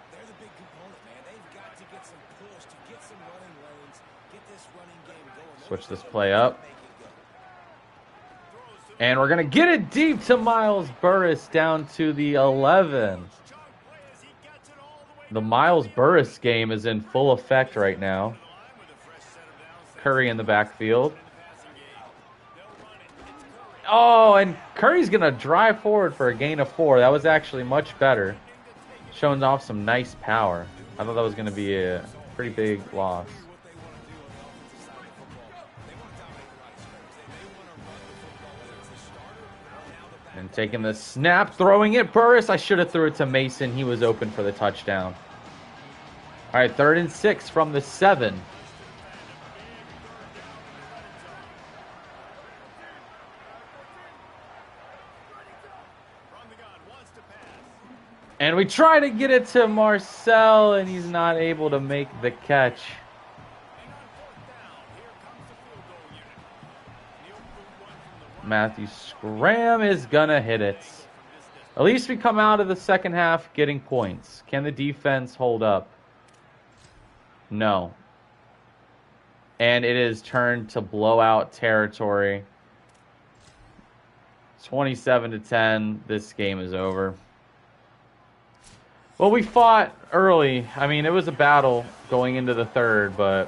Switch this play up. And we're going to get it deep to Miles Burris down to the 11. The Miles Burris game is in full effect right now. Curry in the backfield. Oh, and Curry's going to drive forward for a gain of 4. That was actually much better. Showing off some nice power. I thought that was going to be a pretty big loss. And taking the snap, throwing it. Burris, I should have threw it to Mason. He was open for the touchdown. All right, 3rd and 6 from the 7. And we try to get it to Marcel, and he's not able to make the catch. Matthew Scram is going to hit it. At least we come out of the second half getting points. Can the defense hold up? No. And it is turned to blowout territory. 27-10. This game is over. Well, we fought early. I mean, it was a battle going into the third, but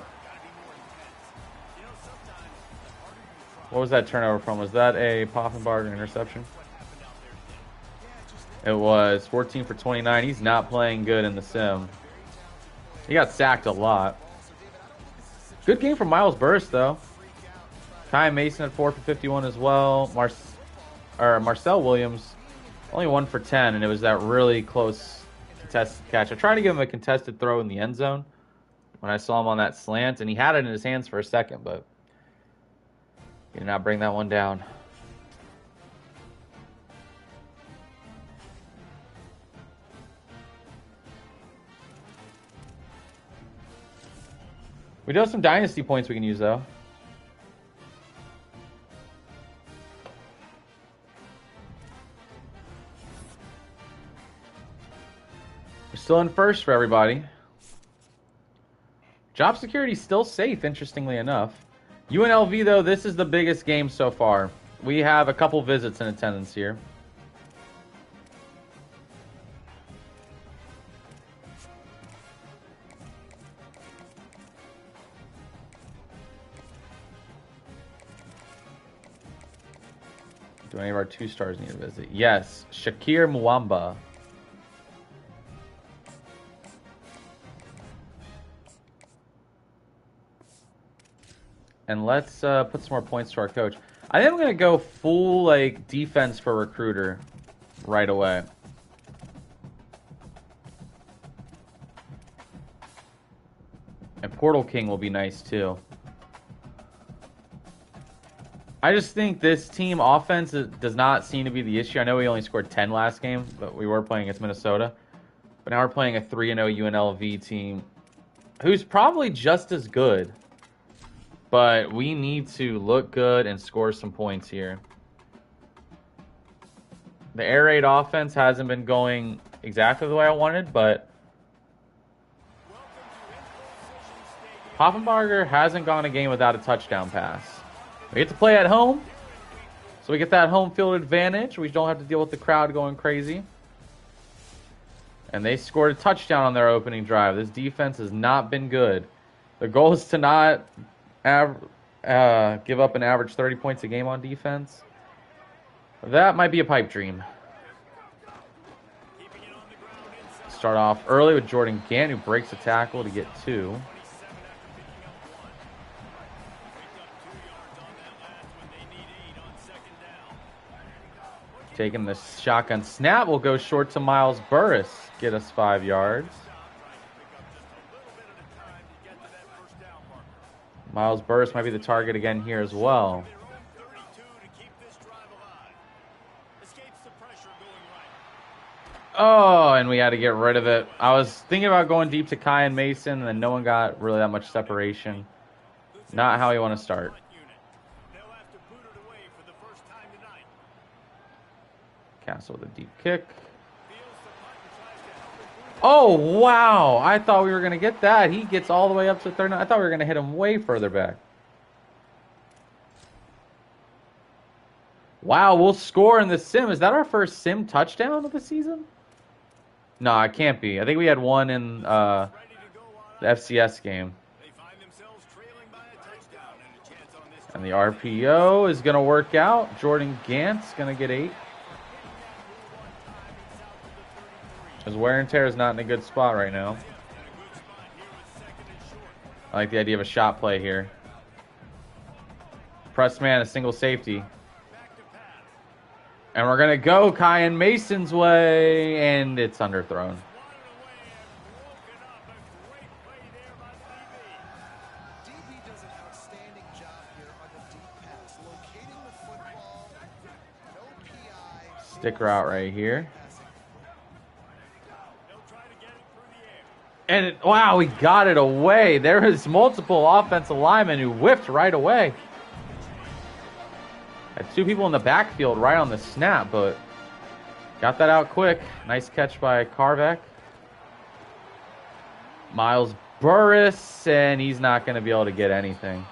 what was that turnover from? Was that a Poffenbarger interception? It was 14 for 29. He's not playing good in the sim. He got sacked a lot. Good game from Miles Burris, though. Kai Mason at 4 for 51 as well. Marcel Williams, only 1 for 10, and it was that really close contested catch. I tried to give him a contested throw in the end zone when I saw him on that slant, and he had it in his hands for a second, but he did not bring that one down. We do have some Dynasty points we can use, though. We're still in first for everybody. Job security is still safe, interestingly enough. UNLV, though, this is the biggest game so far. We have a couple visits in attendance here. Do any of our 2-stars need a visit? Yes. Shakir Mwamba. And let's put some more points to our coach. I think I'm going to go full like defense for recruiter right away. And Portal King will be nice too. I just think this team offense does not seem to be the issue. I know we only scored 10 last game, but we were playing against Minnesota. But now we're playing a 3-0 UNLV team who's probably just as good. But we need to look good and score some points here. The air raid offense hasn't been going exactly the way I wanted, but Poffenbarger hasn't gone a game without a touchdown pass. We get to play at home, so we get that home field advantage. We don't have to deal with the crowd going crazy. And they scored a touchdown on their opening drive. This defense has not been good. The goal is to not give up an average 30 points a game on defense. That might be a pipe dream. Start off early with Jordan Gant, who breaks a tackle to get 2. Taking the shotgun snap, will go short to Miles Burris. Get us 5 yards. Miles Burris might be the target again here as well. Oh, and we had to get rid of it. I was thinking about going deep to Kai and Mason, and then no one got really that much separation. Not how you want to start. Castle with a deep kick. Oh, wow. I thought we were going to get that. He gets all the way up to 39. I thought we were going to hit him way further back. Wow, we'll score in the sim. Is that our first sim touchdown of the season? No, it can't be. I think we had one in the FCS game. And the RPO is going to work out. Jordan Gant's going to get 8. His wear and tear is not in a good spot right now. I like the idea of a shot play here. Press man, a single safety. And we're going to go Kyan Mason's way, and it's underthrown. Stick route right here. And wow, we got it away. There was multiple offensive linemen who whiffed right away. Had 2 people in the backfield right on the snap, but got that out quick. Nice catch by Karvek. Miles Burris, and he's not going to be able to get anything.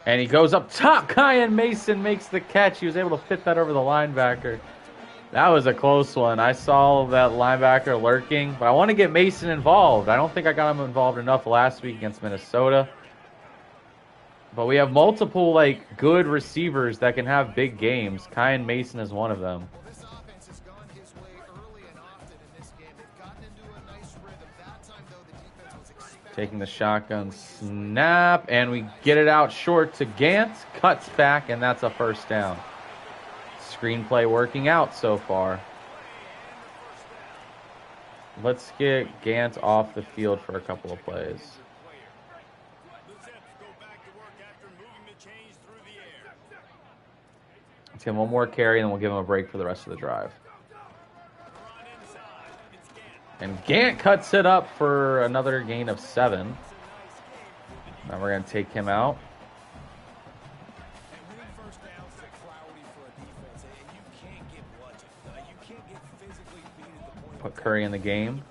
And he goes up top. Kyan Mason makes the catch. He was able to fit that over the linebacker. That was a close one. I saw that linebacker lurking, but I want to get Mason involved. I don't think I got him involved enough last week against Minnesota. But we have multiple, like, good receivers that can have big games. Kyan Mason is one of them. Taking the shotgun snap, and we get it out short to Gant. Cuts back, and that's a first down. Screenplay working out so far. Let's get Gant off the field for a couple of plays. Let's give him one more carry, and then we'll give him a break for the rest of the drive. And Gant cuts it up for another gain of 7. Now we're going to take him out. Put Curry in the game.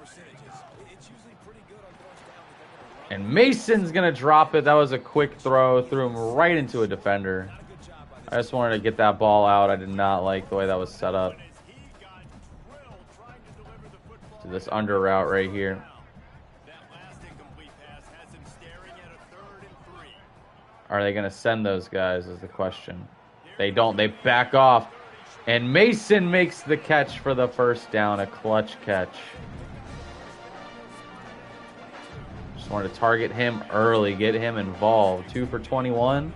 And Mason's going to drop it. That was a quick throw. Threw him right into a defender. I just wanted to get that ball out. I did not like the way that was set up. To this under route right here. Are they going to send those guys is the question. They don't. They back off. And Mason makes the catch for the first down. A clutch catch. Just wanted to target him early. Get him involved. 2 for 21.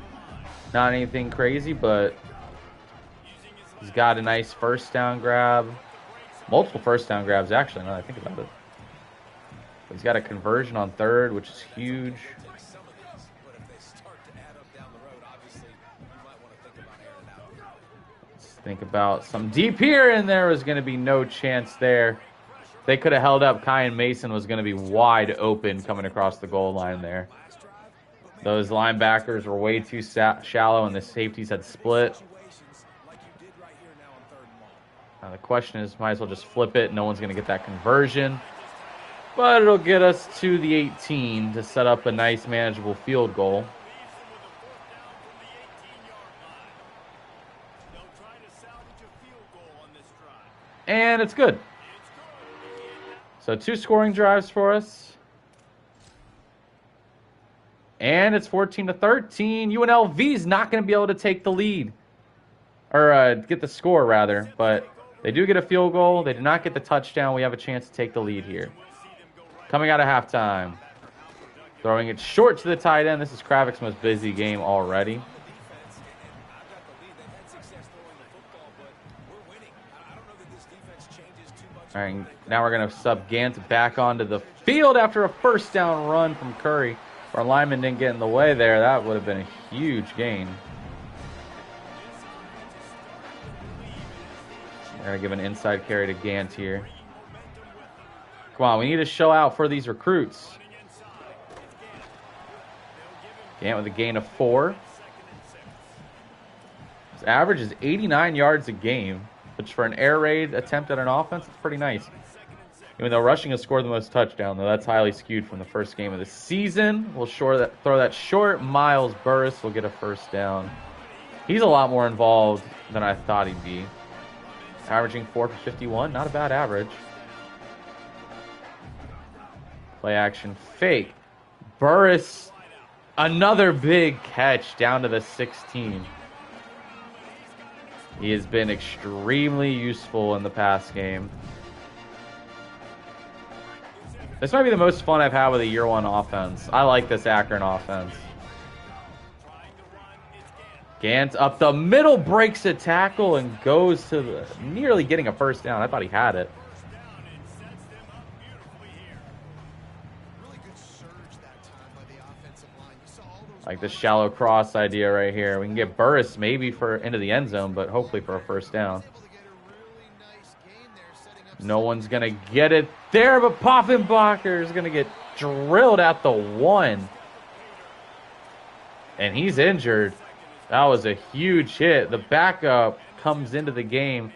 Not anything crazy, but he's got a nice first down grab. Multiple first down grabs, actually, now that I think about it. He's got a conversion on third, which is huge. Let's think about some deep here, and there was going to be no chance there. They could have held up. Kyan Mason was going to be wide open coming across the goal line there. Those linebackers were way too shallow, and the safeties had split. Now the question is, might as well just flip it. No one's going to get that conversion. But it'll get us to the 18 to set up a nice, manageable field goal. And it's good. So 2 scoring drives for us. And it's 14-13. UNLV's not going to be able to take the lead. Or get the score, rather. But they do get a field goal. They did not get the touchdown. We have a chance to take the lead here. Coming out of halftime. Throwing it short to the tight end. This is Kravik's most busy game already. All right, now we're going to sub Gant back onto the field after a first down run from Curry. Our lineman didn't get in the way there. That would have been a huge gain. We're going to give an inside carry to Gant here. Come on, we need to show out for these recruits. Gant with a gain of 4. His average is 89 yards a game, which for an air raid attempt at an offense, it's pretty nice. Even though rushing has scored the most touchdown, though, that's highly skewed from the first game of the season. We'll throw that short. Miles Burris will get a first down. He's a lot more involved than I thought he'd be. Averaging 4 for 51, not a bad average. Play action fake. Burris, another big catch down to the 16. He has been extremely useful in the pass game. This might be the most fun I've had with a year 1 offense. I like this Akron offense. Gant up the middle, breaks a tackle, and goes to the nearly getting a first down. I thought he had it. Like this shallow cross idea right here. We can get Burris maybe for into the end zone, but hopefully for a first down. No one's going to get it there, but Poffenbacher is going to get drilled at the 1. And he's injured. That was a huge hit. The backup comes into the game.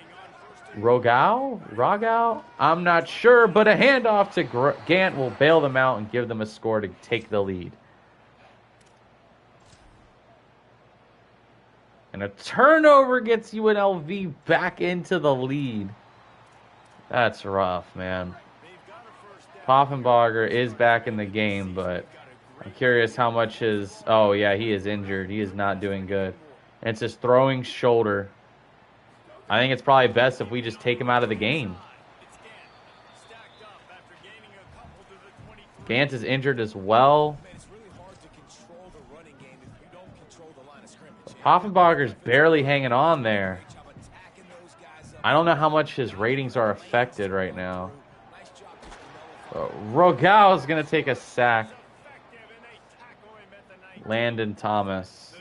Rogau? I'm not sure, but a handoff to Gant will bail them out and give them a score to take the lead. And a turnover gets UNLV back into the lead. That's rough, man. Poffenbarger is back in the game, but I'm curious how much his... Oh, yeah, he is injured. He is not doing good. And it's his throwing shoulder. I think it's probably best if we just take him out of the game. Gant is injured as well. Poffenbarger's barely hanging on there. I don't know how much his ratings are affected right now. Rogao is going to take a sack. Landon Thomas.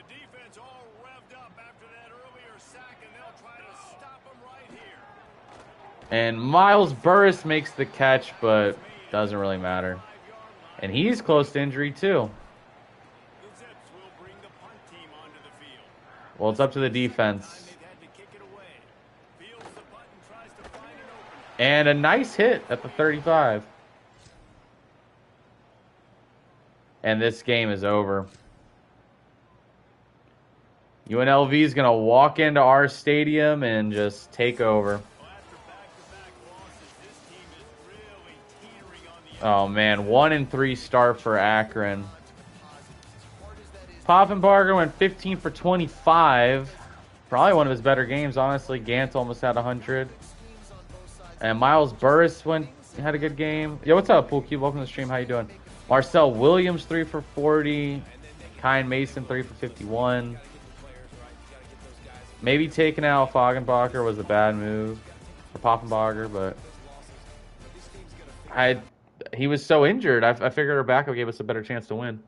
And Miles Burris makes the catch, but doesn't really matter. And he's close to injury too. Well, it's up to the defense. And a nice hit at the 35. And this game is over. UNLV is going to walk into our stadium and just take over. Oh, man. 1-3 start for Akron. Poffenbarger went 15 for 25. Probably one of his better games, honestly. Gant almost had 100. And Miles Burris had a good game. Yo, what's up, Pool Cube? Welcome to the stream. How you doing? Marcel Williams, 3 for 40. Kyan Mason, 3 for 51. Maybe taking out Foggenbacher was a bad move for Poffenbarger, but he was so injured. I figured our backup gave us a better chance to win.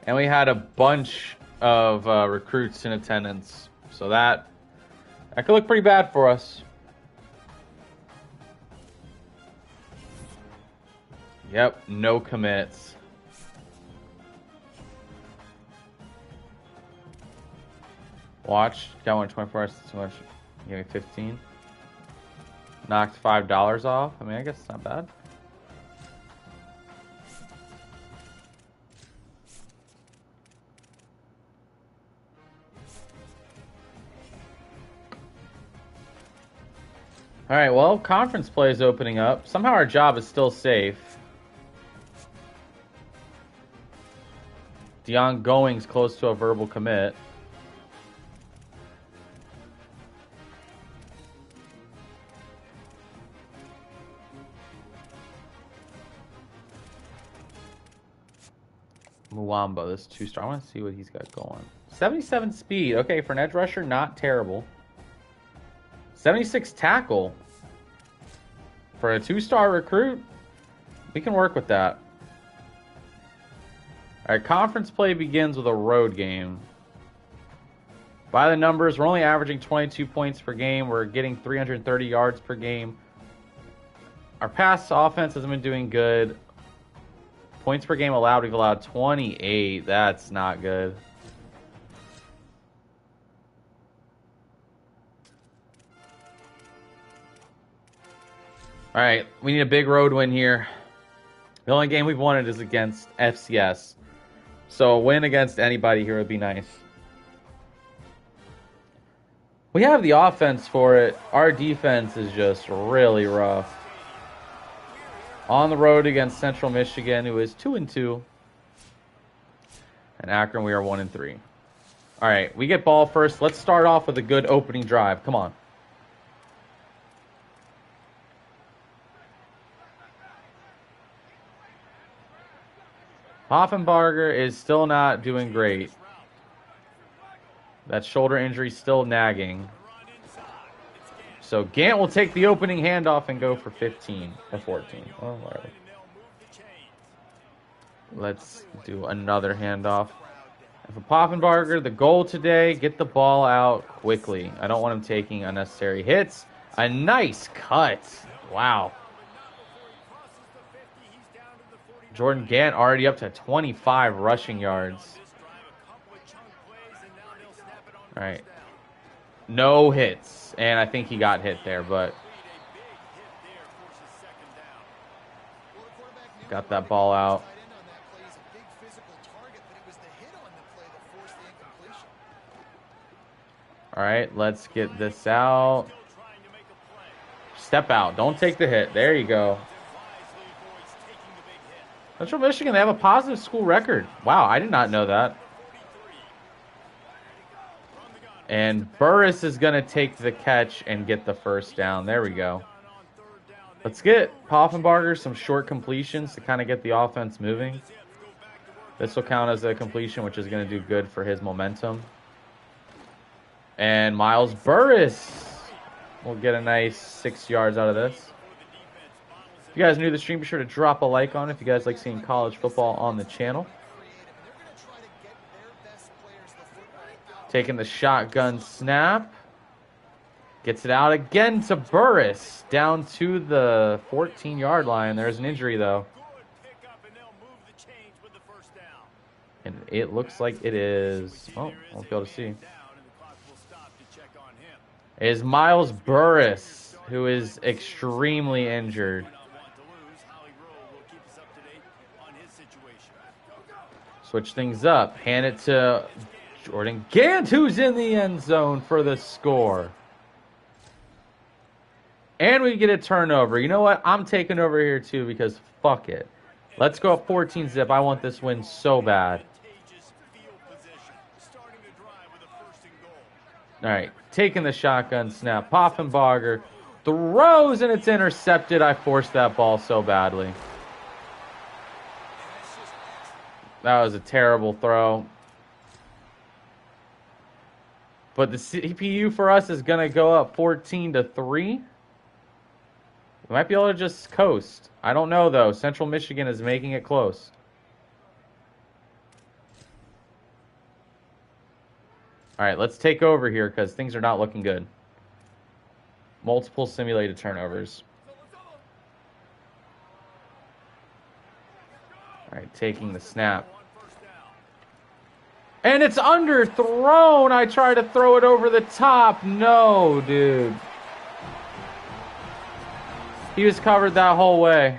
And we had a bunch of recruits in attendance. So that could look pretty bad for us. Yep, no commits. Watch, got one 24 hours, too much. Give me 15. Knocked $5 off. I mean, I guess it's not bad. All right, well, conference play is opening up. Somehow our job is still safe. Dion Going's close to a verbal commit. Muamba, this 2-star. I want to see what he's got going. 77 speed. Okay, for an edge rusher, not terrible. 76 tackle. For a 2-star recruit, we can work with that. Alright, conference play begins with a road game. By the numbers, we're only averaging 22 points per game. We're getting 330 yards per game. Our pass offense hasn't been doing good. Points per game allowed, we've allowed 28. That's not good. All right, we need a big road win here. The only game we've won is against FCS. So a win against anybody here would be nice. We have the offense for it. Our defense is just really rough. On the road against Central Michigan, who is 2-2. And Akron, we are 1-3. All right, we get ball first. Let's start off with a good opening drive. Come on. Poffenbarger is still not doing great. That shoulder injury still nagging. So Gant will take the opening handoff and go for 15 or 14. Oh, whatever. Let's do another handoff. And for Poffenbarger, the goal today, get the ball out quickly. I don't want him taking unnecessary hits. A nice cut. Wow. Jordan Gant already up to 25 rushing yards. All right. No hits. And I think he got hit there, but Got that ball out. All right, let's get this out. Step out. Don't take the hit. There you go. Central Michigan, they have a positive school record. Wow, I did not know that. And Burris is going to take the catch and get the first down. There we go. Let's get Poffenbarger some short completions to kind of get the offense moving. This will count as a completion, which is going to do good for his momentum. And Miles Burris will get a nice 6 yards out of this. If you guys are new to the stream, be sure to drop a like on it if you guys like seeing college football on the channel. Taking the shotgun snap. Gets it out again to Burris. Down to the 14-yard line. There's an injury, though. And it looks like it is... Oh, I won't be able to see. It is Miles Burris, who is extremely injured. Switch things up. Hand it to Jordan Gant, who's in the end zone for the score. And we get a turnover. You know what? I'm taking over here too because fuck it. Let's go up 14-zip. I want this win so bad. All right, taking the shotgun snap. Poffenbarger throws and it's intercepted. I forced that ball so badly. That was a terrible throw. But the CPU for us is going to go up 14-3. We might be able to just coast. I don't know, though. Central Michigan is making it close. All right, let's take over here because things are not looking good. Multiple simulated turnovers. All right, taking the snap. And it's underthrown. I try to throw it over the top. No, dude. He was covered that whole way.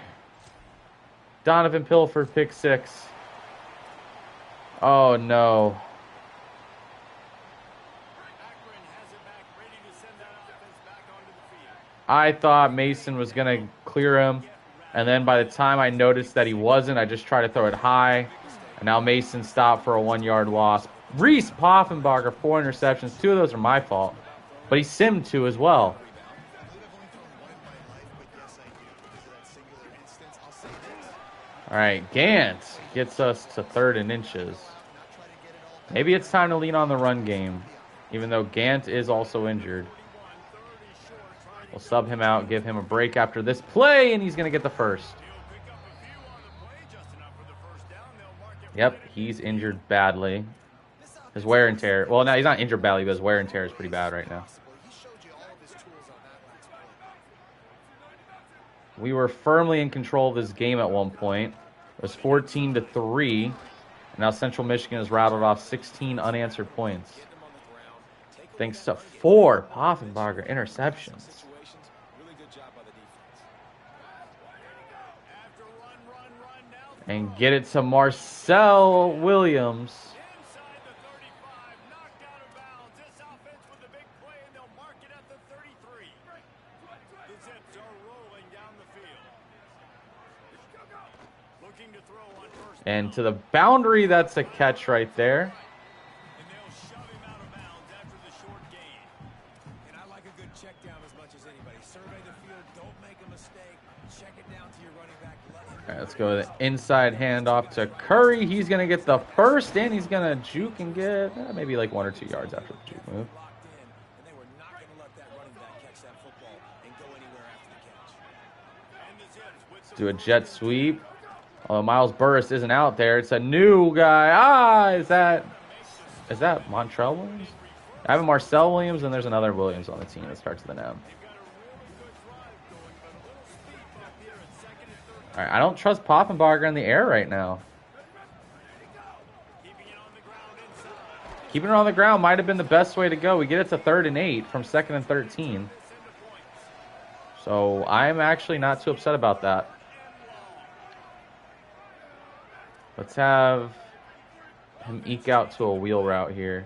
Donovan Pilford, pick 6. Oh, no. I thought Mason was going to clear him. And then by the time I noticed that he wasn't, I just tried to throw it high. And now Mason stopped for a 1-yard loss. Reese Poffenbarger, 4 interceptions. 2 of those are my fault. But he simmed 2 as well. All right, Gant gets us to 3rd and inches. Maybe it's time to lean on the run game, even though Gant is also injured. We'll sub him out, give him a break after this play, and he's going to get the first. Yep, he's injured badly. His wear and tear. Well, no, he's not injured badly, but his wear and tear is pretty bad right now. We were firmly in control of this game at one point. It was 14-3. And now Central Michigan has rattled off 16 unanswered points. Thanks to 4 Poffenbarger interceptions. And get it to Marcel Williams. And to the boundary, that's a catch right there. All right, let's go with the inside handoff to Curry. He's going to get the first, and he's going to juke and get maybe like 1 or 2 yards after the juke move. Let's do a jet sweep. Miles Burris isn't out there. It's a new guy. Is that Montrell Williams? I have a Marcel Williams, and there's another Williams on the team that starts with an M. All right, I don't trust Poffenbarger in the air right now. Keeping it on the ground might have been the best way to go. We get it to 3rd and 8 from 2nd and 13. So I'm actually not too upset about that. Let's have him eke out to a wheel route here.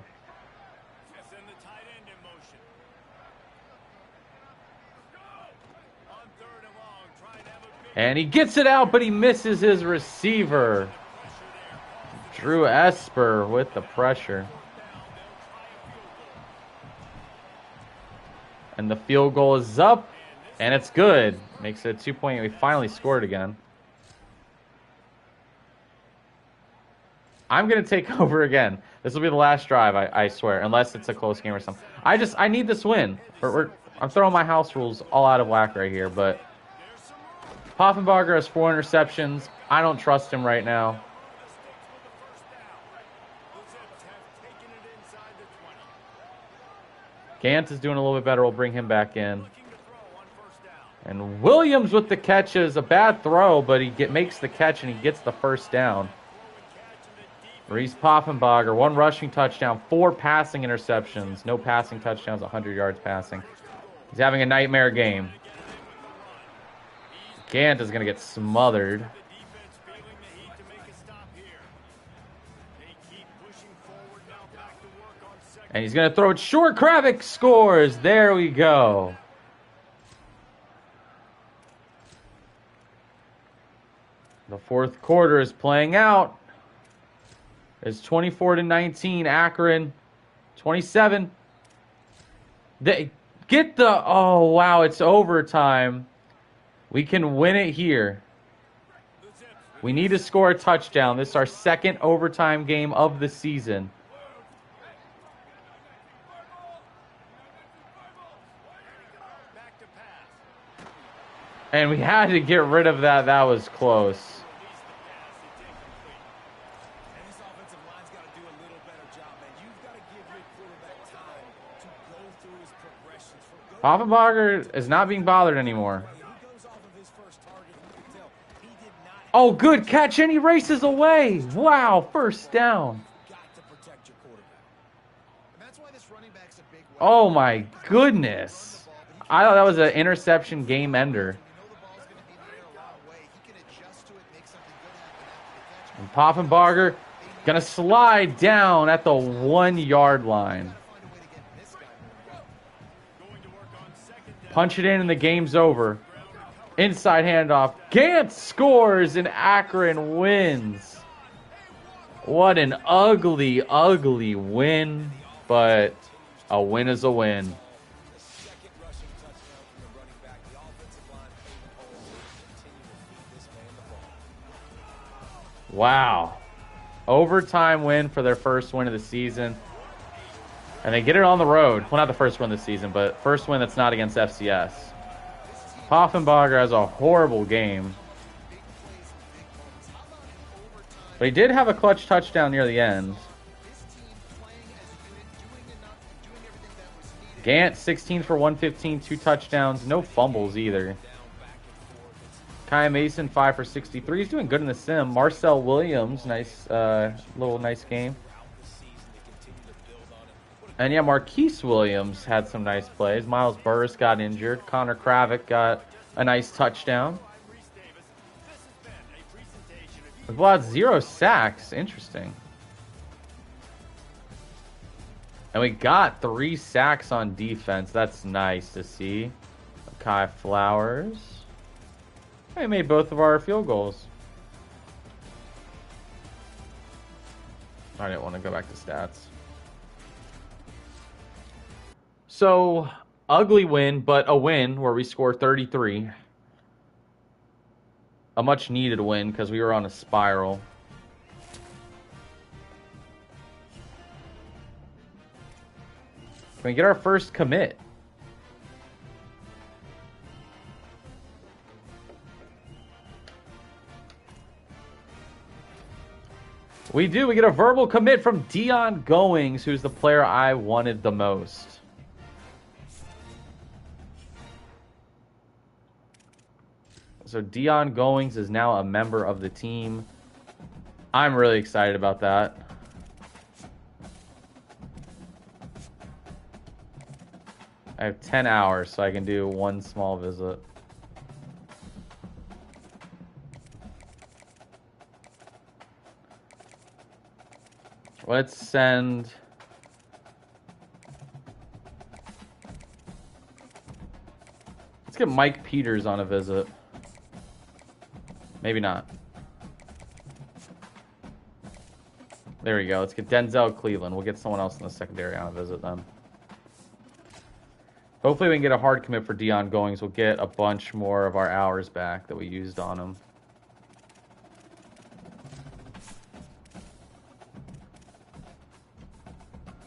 And he gets it out, but he misses his receiver. Drew Esper with the pressure. And the field goal is up, and it's good. Makes it a 2-point. We finally scored again. I'm going to take over again. This will be the last drive, I swear, unless it's a close game or something. I need this win. I'm throwing my house rules all out of whack right here, but Poffenbarger has 4 interceptions. I don't trust him right now. Gant is doing a little bit better. We'll bring him back in. And Williams with the catch is a bad throw, but he makes the catch and he gets the first down. Reese Poffenbarger, 1 rushing touchdown, 4 passing interceptions. No passing touchdowns, 100 yards passing. He's having a nightmare game. Gant is going to get smothered. And he's going to throw it short. Kravik scores. There we go. The fourth quarter is playing out. It's 24-19. Akron, 27. They get the... Oh, wow. It's overtime. We can win it here. We need to score a touchdown. This is our second overtime game of the season. And we had to get rid of that. That was close. Poffenbarger is not being bothered anymore. Oh, good catch, and he races away. Wow, first down. Oh, my goodness. I thought that was an interception game ender. And Poffenbarger going to slide down at the 1-yard line. Punch it in and the game's over. Inside handoff. Gant scores and Akron wins. What an ugly, ugly win. But a win is a win. Wow. Overtime win for their first win of the season. And they get it on the road. Well, not the first win of the season, but first win that's not against FCS. Poffenbarger has a horrible game. But he did have a clutch touchdown near the end. Gant, 16 for 115, 2 touchdowns, no fumbles either. Kai Mason, 5 for 63. He's doing good in the sim. Marcel Williams, nice, nice game. And yeah, Marquise Williams had some nice plays. Miles Burris got injured. Connor Kravik got a nice touchdown. We've allowed 0 sacks. Interesting. And we got 3 sacks on defense. That's nice to see. Kai Flowers. We made both of our field goals. I didn't want to go back to stats. So, ugly win, but a win where we score 33. A much needed win because we were on a spiral. Can we get our first commit? We do. We get a verbal commit from Dion Goings, who's the player I wanted the most. So Dion Goings is now a member of the team. I'm really excited about that. I have 10 hours, so I can do one small visit. Let's send... Let's get Mike Peters on a visit. Maybe not. There we go. Let's get Denzel Cleveland. We'll get someone else in the secondary on a visit then. Hopefully we can get a hard commit for Dion Goings. We'll get a bunch more of our hours back that we used on him.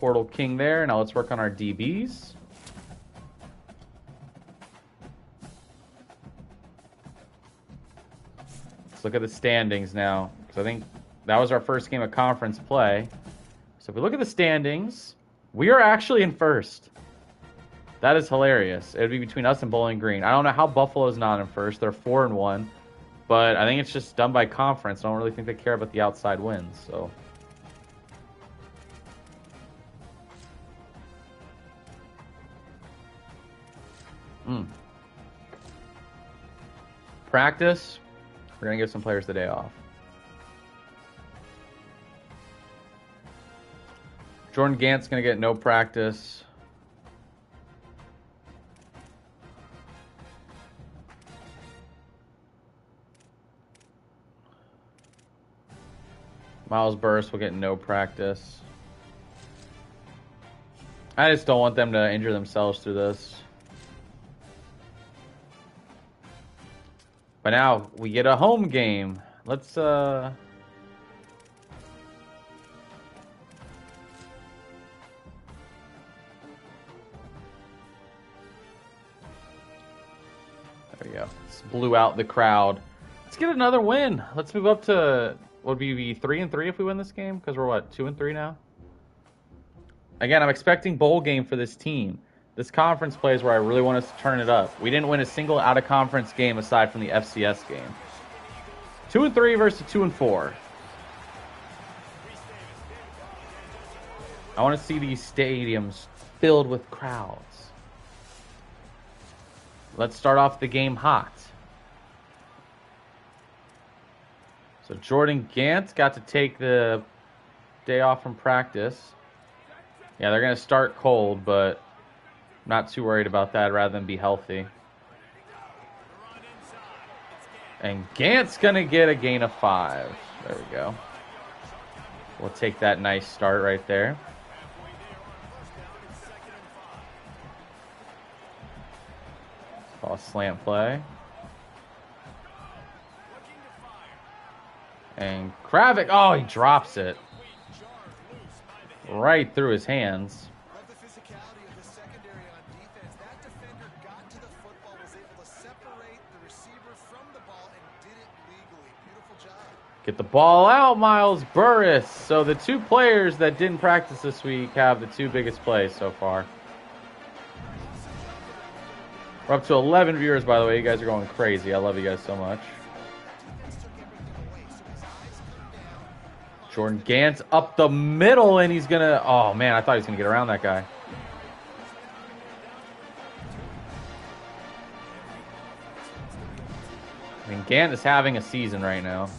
Portal King there. Now let's work on our DBs. Let's look at the standings now, because I think that was our first game of conference play. So if we look at the standings, we are actually in first. That is hilarious. It would be between us and Bowling Green. I don't know how Buffalo's not in first. They're 4-1. But I think it's just done by conference. I don't really think they care about the outside wins. So practice. We're going to give some players the day off. Jordan Gant's going to get no practice. Miles Burris will get no practice. I just don't want them to injure themselves through this. But now we get a home game. Let's There we go. Let's blew out the crowd. Let's get another win. Let's move up to, would we be 3-3 if we win this game? Because we're what, 2-3 now? Again, I'm expecting bowl game for this team. This conference play is where I really want us to turn it up. We didn't win a single out-of-conference game aside from the FCS game. 2-3 versus 2-4. I want to see these stadiums filled with crowds. Let's start off the game hot. So Jordan Gant got to take the day off from practice. Yeah, they're going to start cold, but I'm not too worried about that. I'd rather than be healthy. And Gant's going to get a gain of 5. There we go. We'll take that nice start right there. Call a slant play. And Kravik, oh, he drops it. Right through his hands. Get the ball out, Miles Burris. So the two players that didn't practice this week have the two biggest plays so far. We're up to 11 viewers, by the way. You guys are going crazy. I love you guys so much. Jordan Gant's up the middle, and he's going to... Oh, man, I thought he was going to get around that guy. I mean, Gant is having a season right now.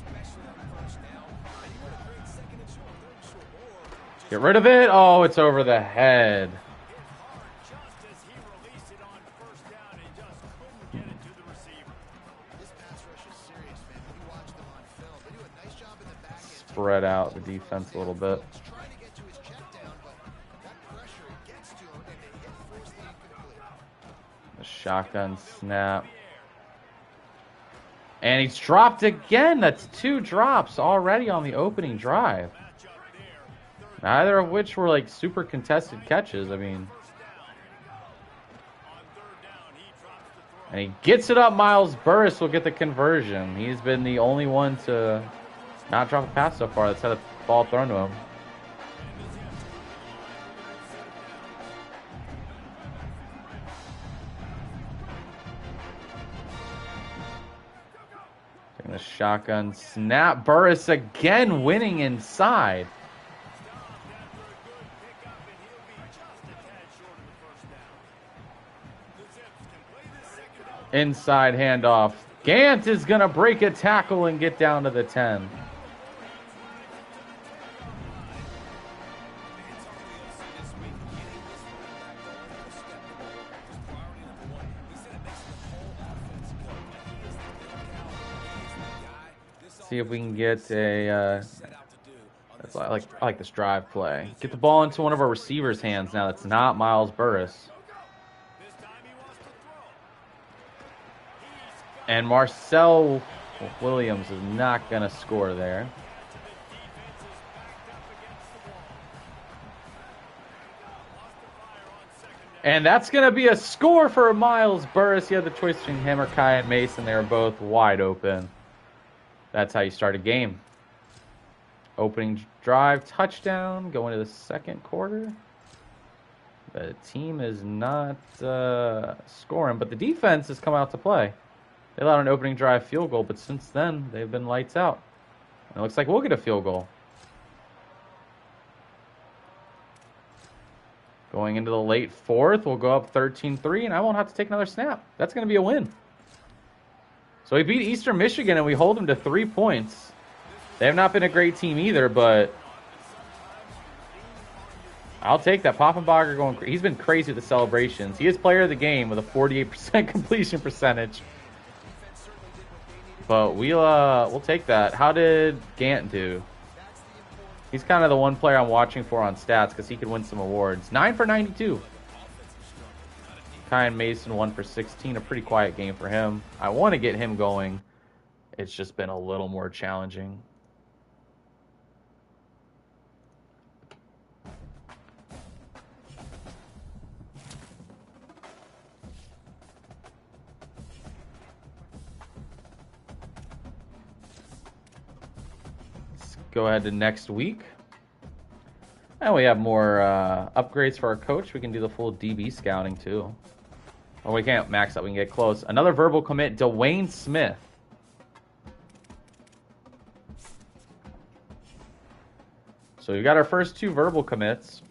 Get rid of it. Oh, it's over the head. Spread out the defense a little bit. The shotgun snap. And he's dropped again. That's 2 drops already on the opening drive. Neither of which were like super contested catches. I mean, and he gets it up. Miles Burris will get the conversion. He's been the only one to not drop a pass so far that's had a ball thrown to him. Taking the shotgun snap. Burris again winning inside. Inside handoff. Gant is going to break a tackle and get down to the 10. See if we can get a. I like this drive play. Get the ball into one of our receivers' hands now. That's not Miles Burris. And Marcel Williams is not going to score there. And that's going to be a score for Miles Burris. You had the choice between him or Kyan Mason. They were both wide open. That's how you start a game. Opening drive, touchdown, going to the second quarter. The team is not scoring, but the defense has come out to play. They allowed an opening drive field goal, but since then, they've been lights out. And it looks like we'll get a field goal. Going into the late fourth, we'll go up 13-3, and I won't have to take another snap. That's going to be a win. So we beat Eastern Michigan, and we hold them to 3 points. They have not been a great team either, but I'll take that. Poffenbarger going. He's been crazy with the celebrations. He is player of the game with a 48% completion percentage. But we'll take that. How did Gant do? He's kind of the one player I'm watching for on stats because he could win some awards. 9 for 92. Kyan Mason 1 for 16. A pretty quiet game for him. I want to get him going. It's just been a little more challenging. Go ahead to next week. And we have more upgrades for our coach. We can do the full DB scouting too. Well, we can't max out. We can get close. Another verbal commit, Dwayne Smith. So we've got our first 2 verbal commits.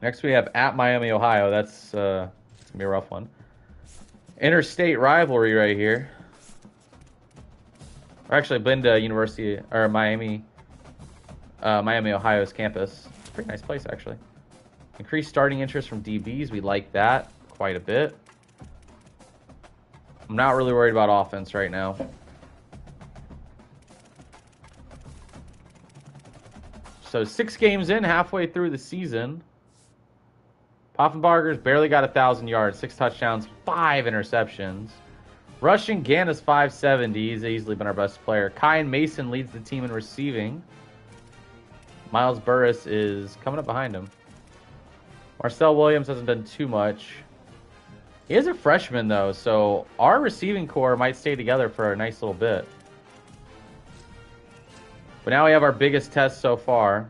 Next we have at Miami, Ohio. That's going to be a rough one. Interstate rivalry right here. Or actually, been to University or Miami, Ohio's campus. It's a pretty nice place, actually. Increased starting interest from DBs. We like that quite a bit. I'm not really worried about offense right now. So 6 games in, halfway through the season. Poffenbarger's barely got 1,000 yards, 6 touchdowns, 5 interceptions. Rushing, Gant is 570. He's easily been our best player. Kyan Mason leads the team in receiving. Miles Burris is coming up behind him. Marcel Williams hasn't done too much. He is a freshman, though, so our receiving core might stay together for a nice little bit. But now we have our biggest test so far.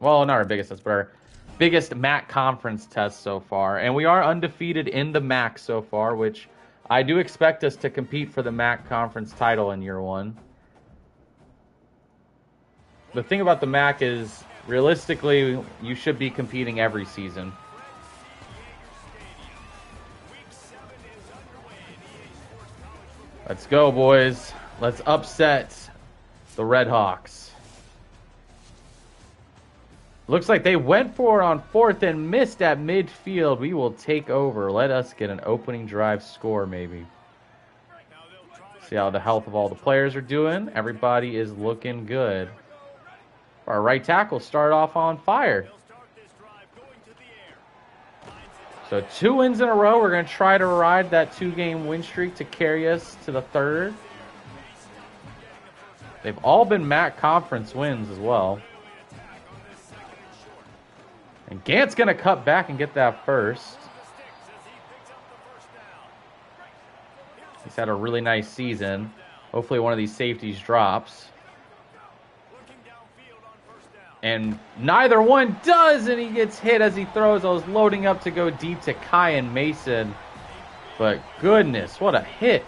Well, not our biggest test, but our biggest MAC conference test so far. And we are undefeated in the MAC so far, which I do expect us to compete for the MAC conference title in year 1. The thing about the MAC is, realistically, you should be competing every season. Let's go, boys. Let's upset the Red Hawks. Looks like they went for it on 4th and missed at midfield. We will take over. Let us get an opening drive score, maybe. See how the health of all the players are doing. Everybody is looking good. Our right tackle started off on fire. So 2 wins in a row. We're going to try to ride that 2-game win streak to carry us to the 3rd. They've all been MAC conference wins as well. And Gant's going to cut back and get that first. He's had a really nice season. Hopefully one of these safeties drops. And neither one does, and he gets hit as he throws. I was loading up to go deep to Kyan Mason. But goodness, what a hit.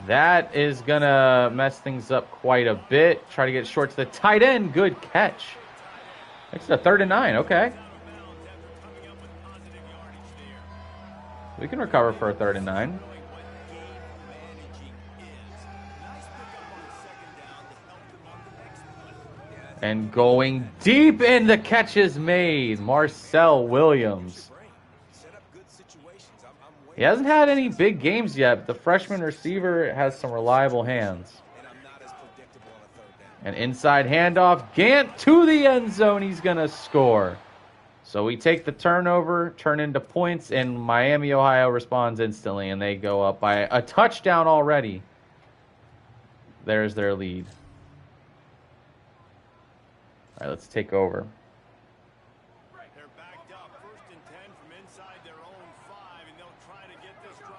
That is going to mess things up quite a bit. Try to get short to the tight end. Good catch. It's a 3rd and 9. Okay. We can recover for a 3rd and 9. And going deep, and the catch is made. Marcel Williams. He hasn't had any big games yet, but the freshman receiver has some reliable hands. An inside handoff. Gant to the end zone. He's going to score. So we take the turnover, turn into points, and Miami, Ohio responds instantly, and they go up by a touchdown already. There's their lead. All right, let's take over.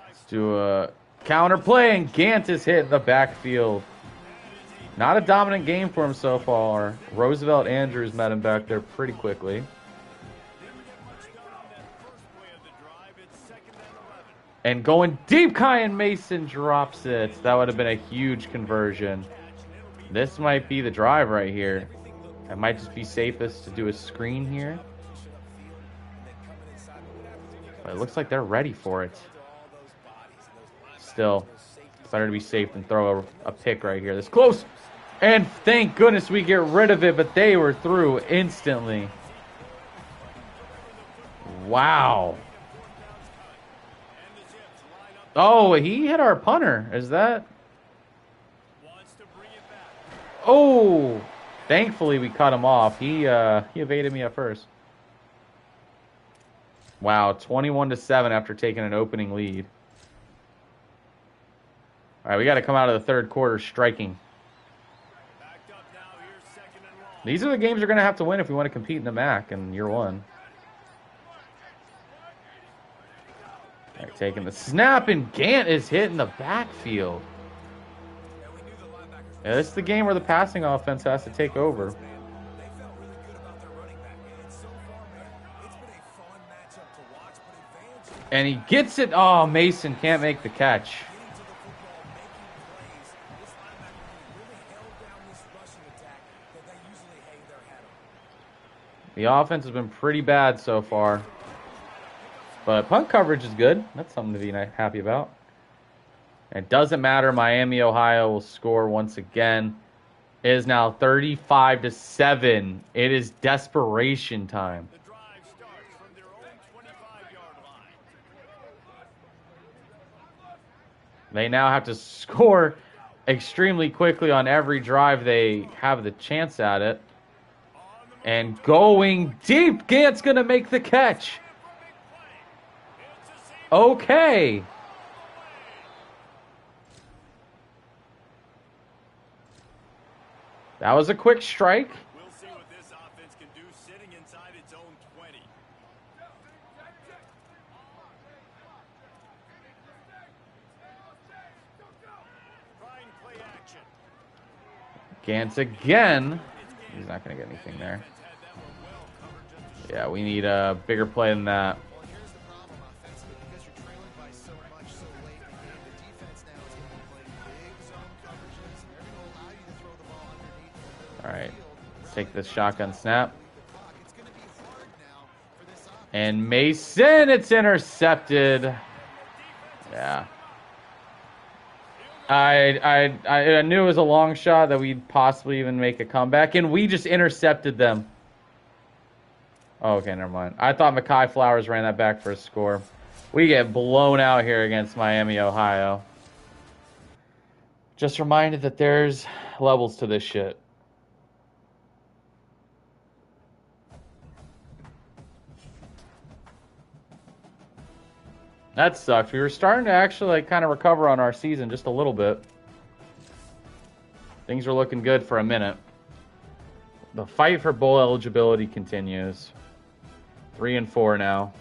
Let's do a counter play, and Gant is hit in the backfield. Not a dominant game for him so far. Roosevelt Andrews met him back there pretty quickly. And going deep, Kyan Mason drops it. That would have been a huge conversion. This might be the drive right here. It might just be safest to do a screen here. But it looks like they're ready for it. Still, it's better to be safe than throw a pick right here. This close. And thank goodness we get rid of it, but they were through instantly. Wow. Oh, he hit our punter. Is that? Oh, thankfully we cut him off. He evaded me at first. Wow, 21-7 after taking an opening lead. All right, we got to come out of the third quarter striking. These are the games we're going to have to win if we want to compete in the MAC in year one. All right, taking the snap, and Gant is hit in the backfield. Yeah, this is the game where the passing offense has to take over. And he gets it. Oh, Mason can't make the catch. The offense has been pretty bad so far. But punt coverage is good. That's something to be happy about. It doesn't matter. Miami, Ohio will score once again. It is now 35-7. It is desperation time. The drive starts from their own 25-yard line. They now have to score extremely quickly on every drive they have the chance at it. And going deep, Gant's going to make the catch. Okay. That was a quick strike. We'll see what this offense can do sitting inside its own 20. Trying play action. Gantz again. He's not going to get anything there. Yeah, we need a bigger play than that. All right, let's take this shotgun snap. And Mason, it's intercepted. Yeah. I knew it was a long shot that we'd possibly even make a comeback, and we just intercepted them. Oh, okay, never mind. I thought Mekhi Flowers ran that back for a score. We get blown out here against Miami, Ohio. Just reminded that there's levels to this shit. That sucked. We were starting to actually kind of recover on our season just a little bit. Things were looking good for a minute. The fight for bowl eligibility continues. 3-4 now.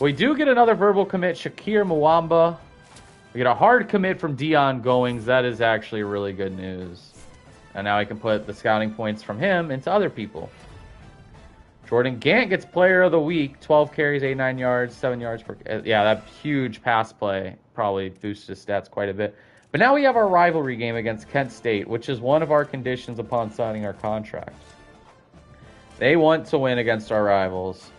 We do get another verbal commit, Shakir Mwamba. We get a hard commit from Dion Goings. That is actually really good news. And now I can put the scouting points from him into other people. Jordan Gant gets player of the week. 12 carries, 89 yards, 7 yards per... Yeah, that huge pass play probably boosted his stats quite a bit. But now we have our rivalry game against Kent State, which is one of our conditions upon signing our contract. They want to win against our rivals.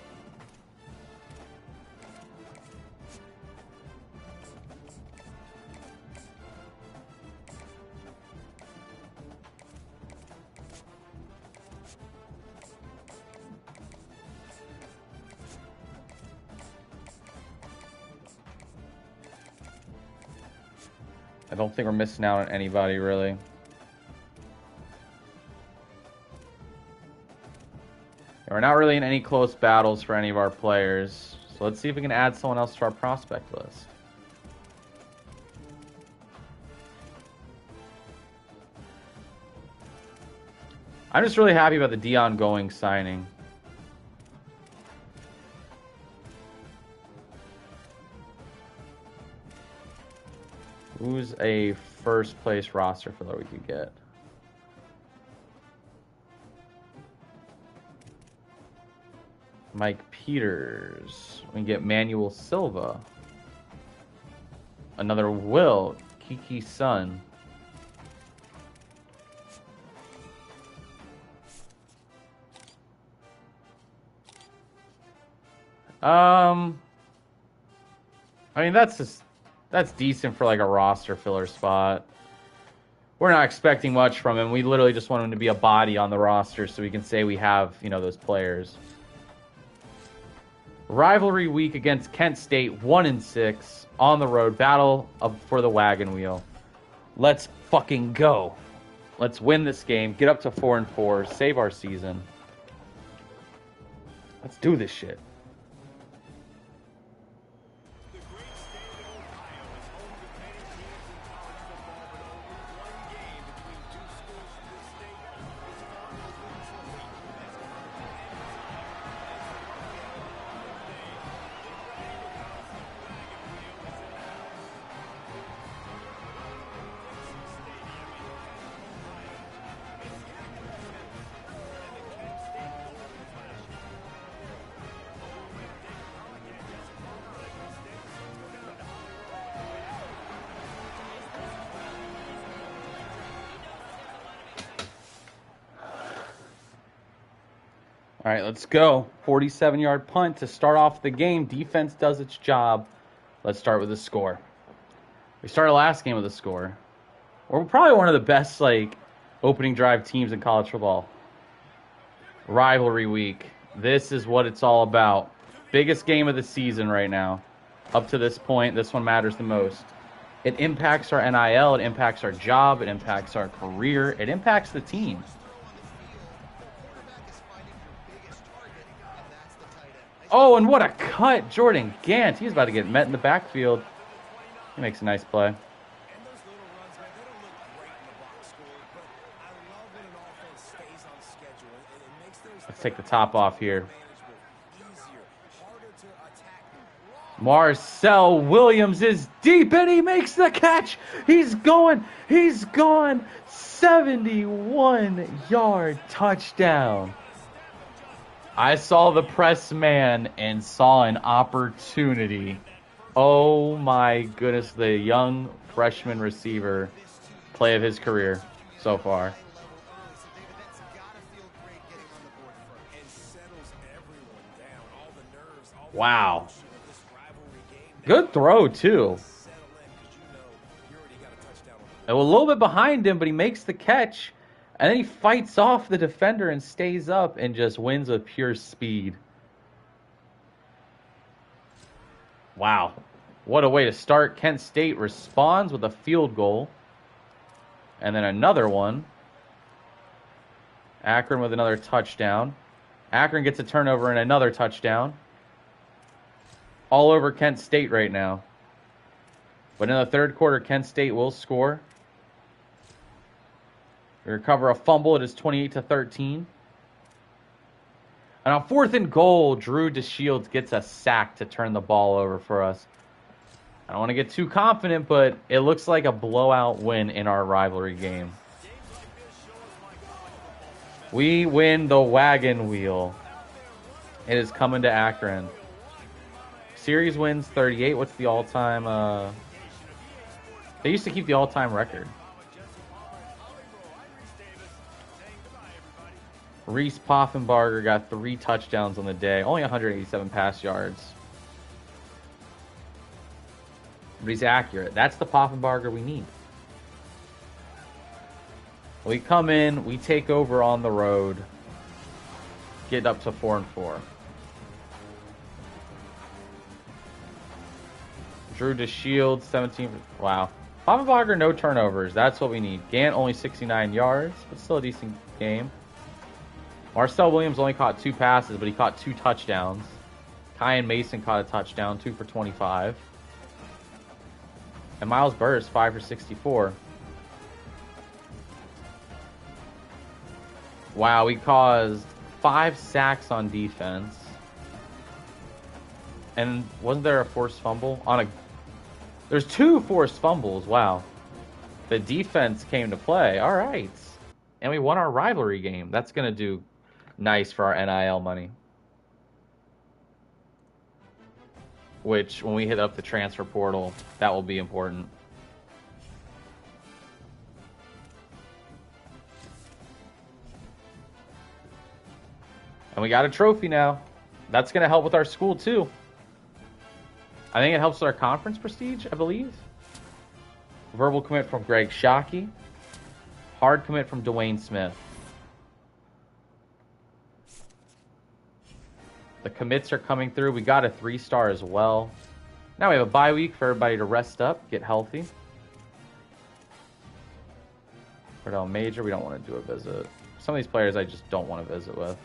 I don't think we're missing out on anybody, really. We're not really in any close battles for any of our players. So let's see if we can add someone else to our prospect list. I'm just really happy about the Dion Going signing. Who's a first place roster filler we could get? Mike Peters. We can get Manuel Silva. Another Will. Kiki's son. I mean, that's decent for like a roster filler spot. We're not expecting much from him. We literally just want him to be a body on the roster so we can say we have, you know, those players. Rivalry week against Kent State, 1-6 on the road, battle for the wagon wheel. Let's fucking go. Let's win this game, get up to 4-4, save our season. Let's do this shit. All right, let's go. 47-yard punt to start off the game. Defense does its job. Let's start with a score. We started last game with a score. We're probably one of the best, like, opening drive teams in college football. Rivalry week. This is what it's all about. Biggest game of the season right now. Up to this point, this one matters the most. It impacts our NIL. It impacts our job. It impacts our career. It impacts the team. Oh, and what a cut. Jordan Gant. He's about to get met in the backfield. He makes a nice play. Let's take the top off here. Marcel Williams is deep, and he makes the catch. He's going. He's gone. 71-yard touchdown. I saw the press man and saw an opportunity. Oh my goodness, the young freshman receiver play of his career so far. Wow. Good throw, too. A little bit behind him, but he makes the catch. And then he fights off the defender and stays up and just wins with pure speed. Wow. What a way to start. Kent State responds with a field goal. And then another one. Akron with another touchdown. Akron gets a turnover and another touchdown. All over Kent State right now. But in the third quarter, Kent State will score. We recover a fumble. It is 28-13. And on 4th and goal, Drew DeShields gets a sack to turn the ball over for us. I don't want to get too confident, but it looks like a blowout win in our rivalry game. We win the wagon wheel. It is coming to Akron. Series wins 38. What's the all-time? They used to keep the all-time record. Reese Poffenbarger got 3 touchdowns on the day. Only 187 pass yards. But he's accurate. That's the Poffenbarger we need. We come in. We take over on the road. Get up to 4-4. Drew DeShields, 17. Wow. Poffenbarger, no turnovers. That's what we need. Gant, only 69 yards, but still a decent game. Marcel Williams only caught 2 passes, but he caught 2 touchdowns. Kyan Mason caught a touchdown, 2 for 25. And Miles Burris, 5 for 64. Wow, we caused 5 sacks on defense. And wasn't there a forced fumble? There's 2 forced fumbles, wow. The defense came to play, all right. And we won our rivalry game. That's going to do nice for our NIL money. Which, when we hit up the transfer portal, that will be important. And we got a trophy now. That's going to help with our school, too. I think it helps with our conference prestige, I believe. Verbal commit from Greg Shockey. Hard commit from Dwayne Smith. The commits are coming through. We got a 3-star as well. Now we have a bye week for everybody to rest up, get healthy. Cordell Major, we don't want to do a visit. Some of these players I just don't want to visit with.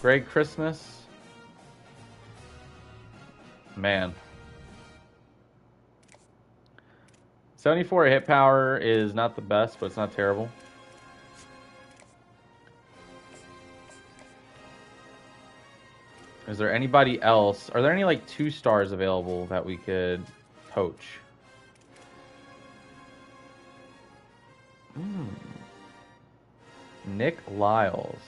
Greg Christmas. Man. 74 hit power is not the best, but it's not terrible. Is there anybody else? Are there any like 2-stars available that we could poach? Nick Lyles.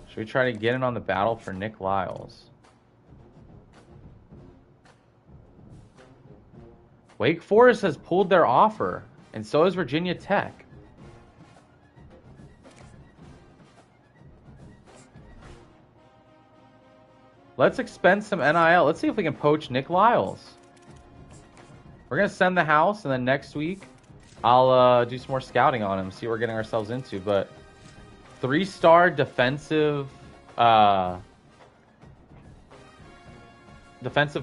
Should we try to get in on the battle for Nick Lyles? Wake Forest has pulled their offer, and so has Virginia Tech. Let's expend some NIL. Let's see if we can poach Nick Lyles. We're going to send the house, and then next week I'll do some more scouting on him, see what we're getting ourselves into. But 3-star defensive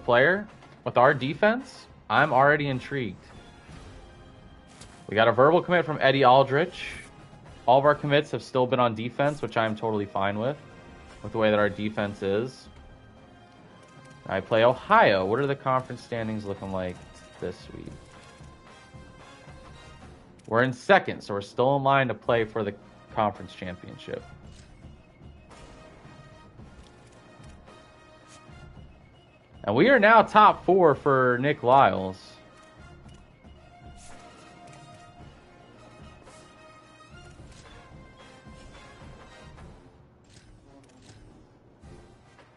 player with our defense, I'm already intrigued. We got a verbal commit from Eddie Aldrich. All of our commits have still been on defense, which I'm totally fine with the way that our defense is. I play Ohio. What are the conference standings looking like this week? We're in second, so we're still in line to play for the conference championship. And we are now top 4 for Nick Lyles.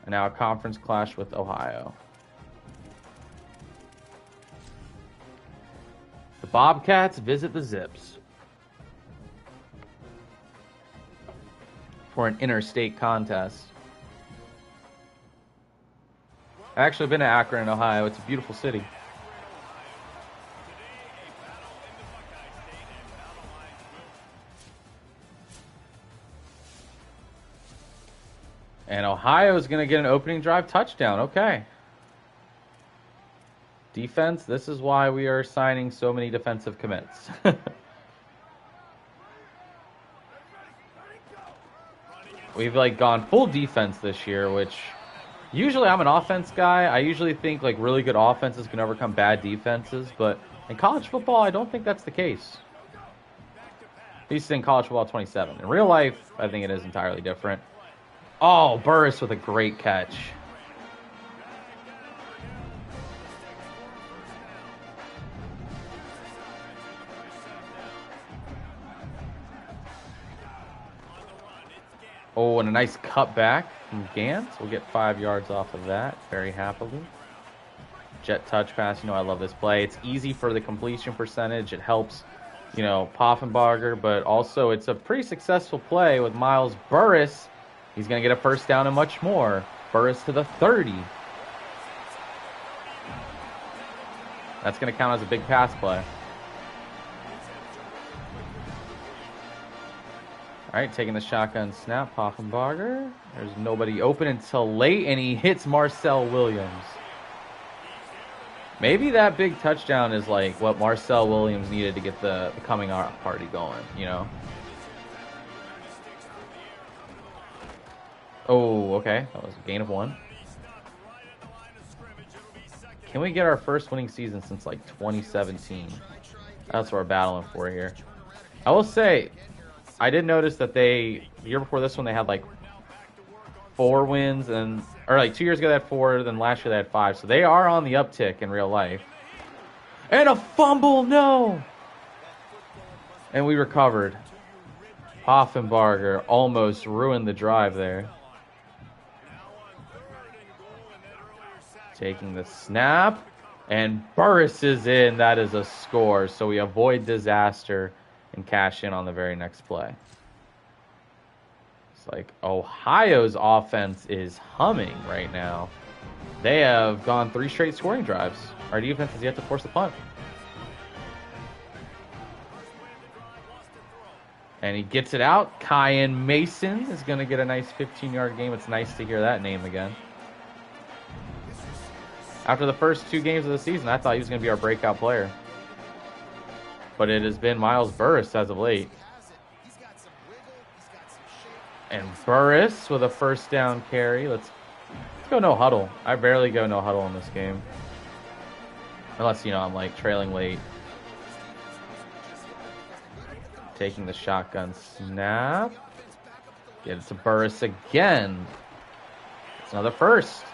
And now a conference clash with Ohio. The Bobcats visit the Zips for an interstate contest. I've actually been to Akron, Ohio. It's a beautiful city. And Ohio is going to get an opening drive touchdown. Okay. Defense, this is why we are signing so many defensive commits. We've like gone full defense this year, which usually I'm an offense guy. I usually think like really good offenses can overcome bad defenses, but in college football, I don't think that's the case. At least in college football 27. In real life, I think it is entirely different. Oh, Burris with a great catch. Oh, and a nice cutback from Gant. We'll get 5 yards off of that very happily. Jet touch pass. You know I love this play. It's easy for the completion percentage. It helps, you know, Poffenbarger, but also it's a pretty successful play with Miles Burris. He's going to get a first down and much more. Burris to the 30. That's going to count as a big pass play. All right, taking the shotgun snap, Poffenbarger. There's nobody open until late, and he hits Marcel Williams. Maybe that big touchdown is like what Marcel Williams needed to get the coming out party going, you know? Oh, okay. That was a gain of 1. Can we get our first winning season since like 2017? That's what we're battling for here. I will say, I did notice that the year before this one, they had like 4 wins, or like 2 years ago they had 4, then last year they had 5. So they are on the uptick in real life. And a fumble, no! And we recovered. Poffenbarger almost ruined the drive there. Taking the snap, and Burris is in. That is a score. So we avoid disaster and cash in on the very next play. It's like Ohio's offense is humming right now. They have gone 3 straight scoring drives. Our defense has yet to force a punt. And he gets it out. Kyan Mason is going to get a nice 15-yard game. It's nice to hear that name again. After the first 2 games of the season, I thought he was going to be our breakout player. But it has been Miles Burris as of late. And Burris with a first down carry. Let's go no huddle. I barely go no huddle in this game. Unless, you know, I'm like trailing late. Taking the shotgun snap. Get it to Burris again. It's another first.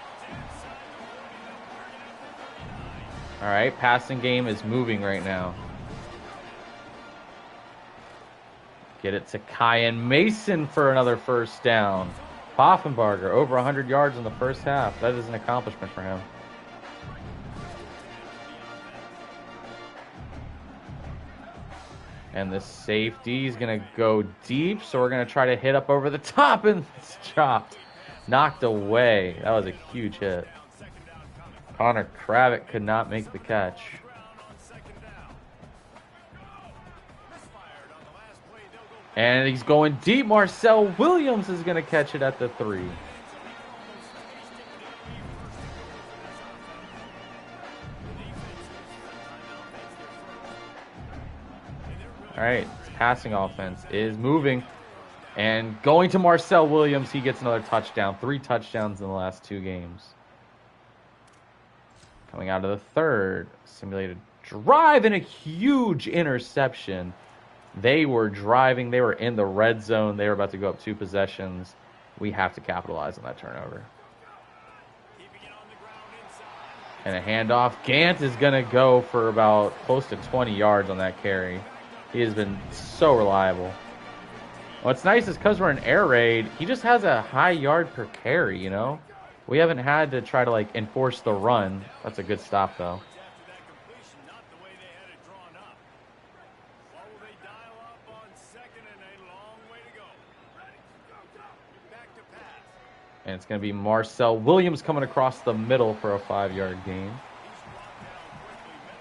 All right, passing game is moving right now. Get it to Kyan Mason for another first down. Poffenbarger, over 100 yards in the first half. That is an accomplishment for him. And the safety is going to go deep, so we're going to try to hit up over the top, and it's chopped. Knocked away. That was a huge hit. Connor Kravik could not make the catch. And he's going deep. Marcel Williams is going to catch it at the 3. All right, passing offense is moving. And going to Marcel Williams, he gets another touchdown. 3 touchdowns in the last 2 games. Coming out of the third, simulated drive and a huge interception. They were driving. They were in the red zone. They were about to go up 2 possessions. We have to capitalize on that turnover. And a handoff. Gant is going to go for about close to 20 yards on that carry. He has been so reliable. What's nice is because we're in air raid, he just has a high yard per carry, you know? We haven't had to try to, like, enforce the run. That's a good stop, though. And it's going to be Marcel Williams coming across the middle for a 5-yard gain.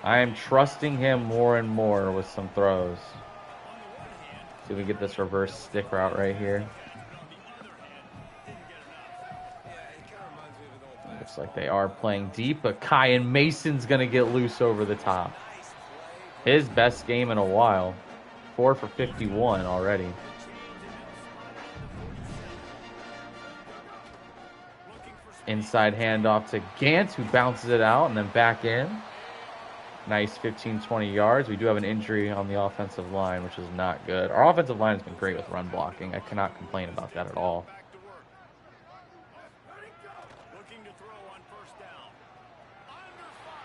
I am trusting him more and more with some throws. See if we get this reverse stick route right here. Looks like they are playing deep, but Kyan Mason's going to get loose over the top. His best game in a while. 4 for 51 already. Inside handoff to Gant, who bounces it out and then back in. Nice 15-20 yards. We do have an injury on the offensive line, which is not good. Our offensive line has been great with run blocking. I cannot complain about that at all.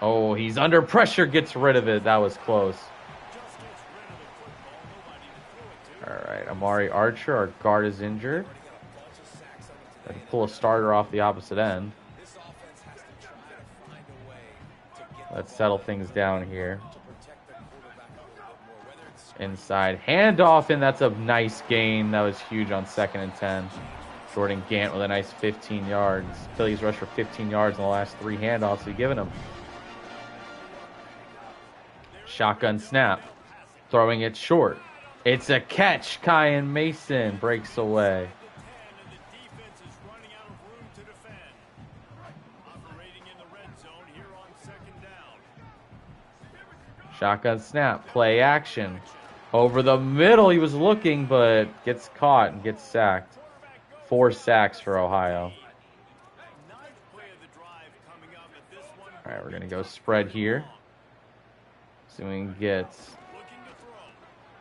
Oh, he's under pressure, gets rid of it. That was close. All right, Amari Archer, our guard, is injured. Got to pull a starter off the opposite end. Let's settle things down here. Inside handoff, and that's a nice gain. That was huge on 2nd and 10. Jordan Gant with a nice 15 yards. Phillies rushed for 15 yards in the last 3 handoffs we've given him. Shotgun snap. Throwing it short. It's a catch. Kyan Mason breaks away. Shotgun snap. Play action. Over the middle. He was looking, but gets caught and gets sacked. 4 sacks for Ohio. All right, we're going to go spread here. See if we can get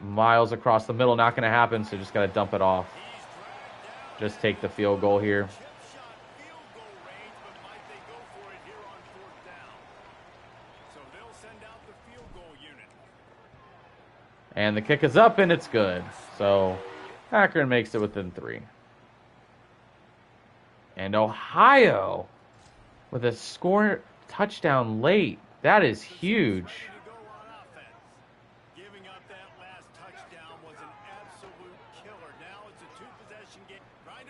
Miles across the middle. Not going to happen, so just got to dump it off. Just take the field goal here. And the kick is up, and it's good. So Akron makes it within 3. And Ohio with a score touchdown late. That is huge.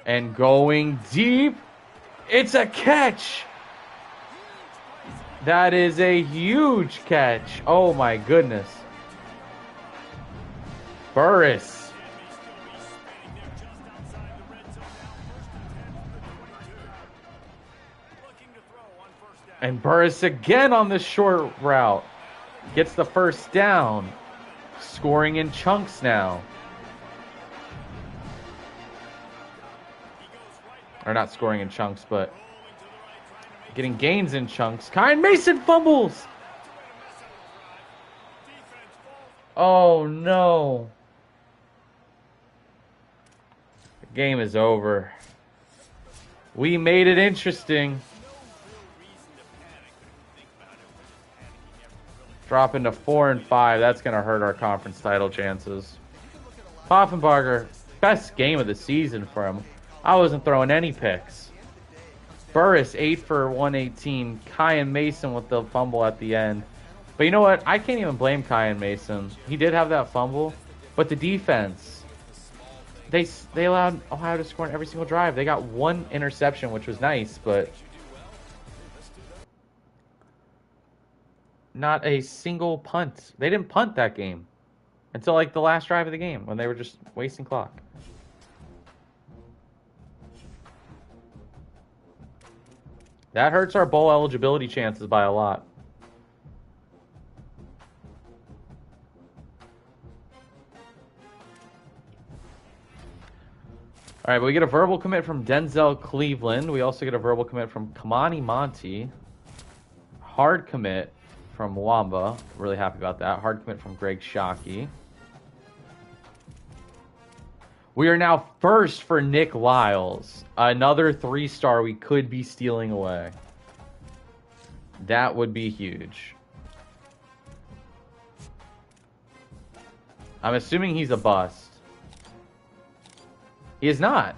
And going deep. It's a catch. That is a huge catch. Oh, my goodness. Burris. And Burris again on the short route. Gets the first down. Scoring in chunks now. Or not scoring in chunks, but getting gains in chunks. Kyan Mason fumbles. Oh, no. The game is over. We made it interesting. Dropping to 4-5. That's going to hurt our conference title chances. Poffenbarger, best game of the season for him. I wasn't throwing any picks. Burris, 8 for 118. Kyan Mason with the fumble at the end. But you know what? I can't even blame Kyan Mason. He did have that fumble. But the defense, they allowed Ohio to score on every single drive. They got 1 interception, which was nice, but not a single punt. They didn't punt that game until like the last drive of the game when they were just wasting clock. That hurts our bowl eligibility chances by a lot. All right, but we get a verbal commit from Denzel Cleveland. We also get a verbal commit from Kamani Monty. Hard commit from Wamba. Really happy about that. Hard commit from Greg Shockey. We are now first for Nick Lyles. Another 3-star we could be stealing away. That would be huge. I'm assuming he's a bust. He is not.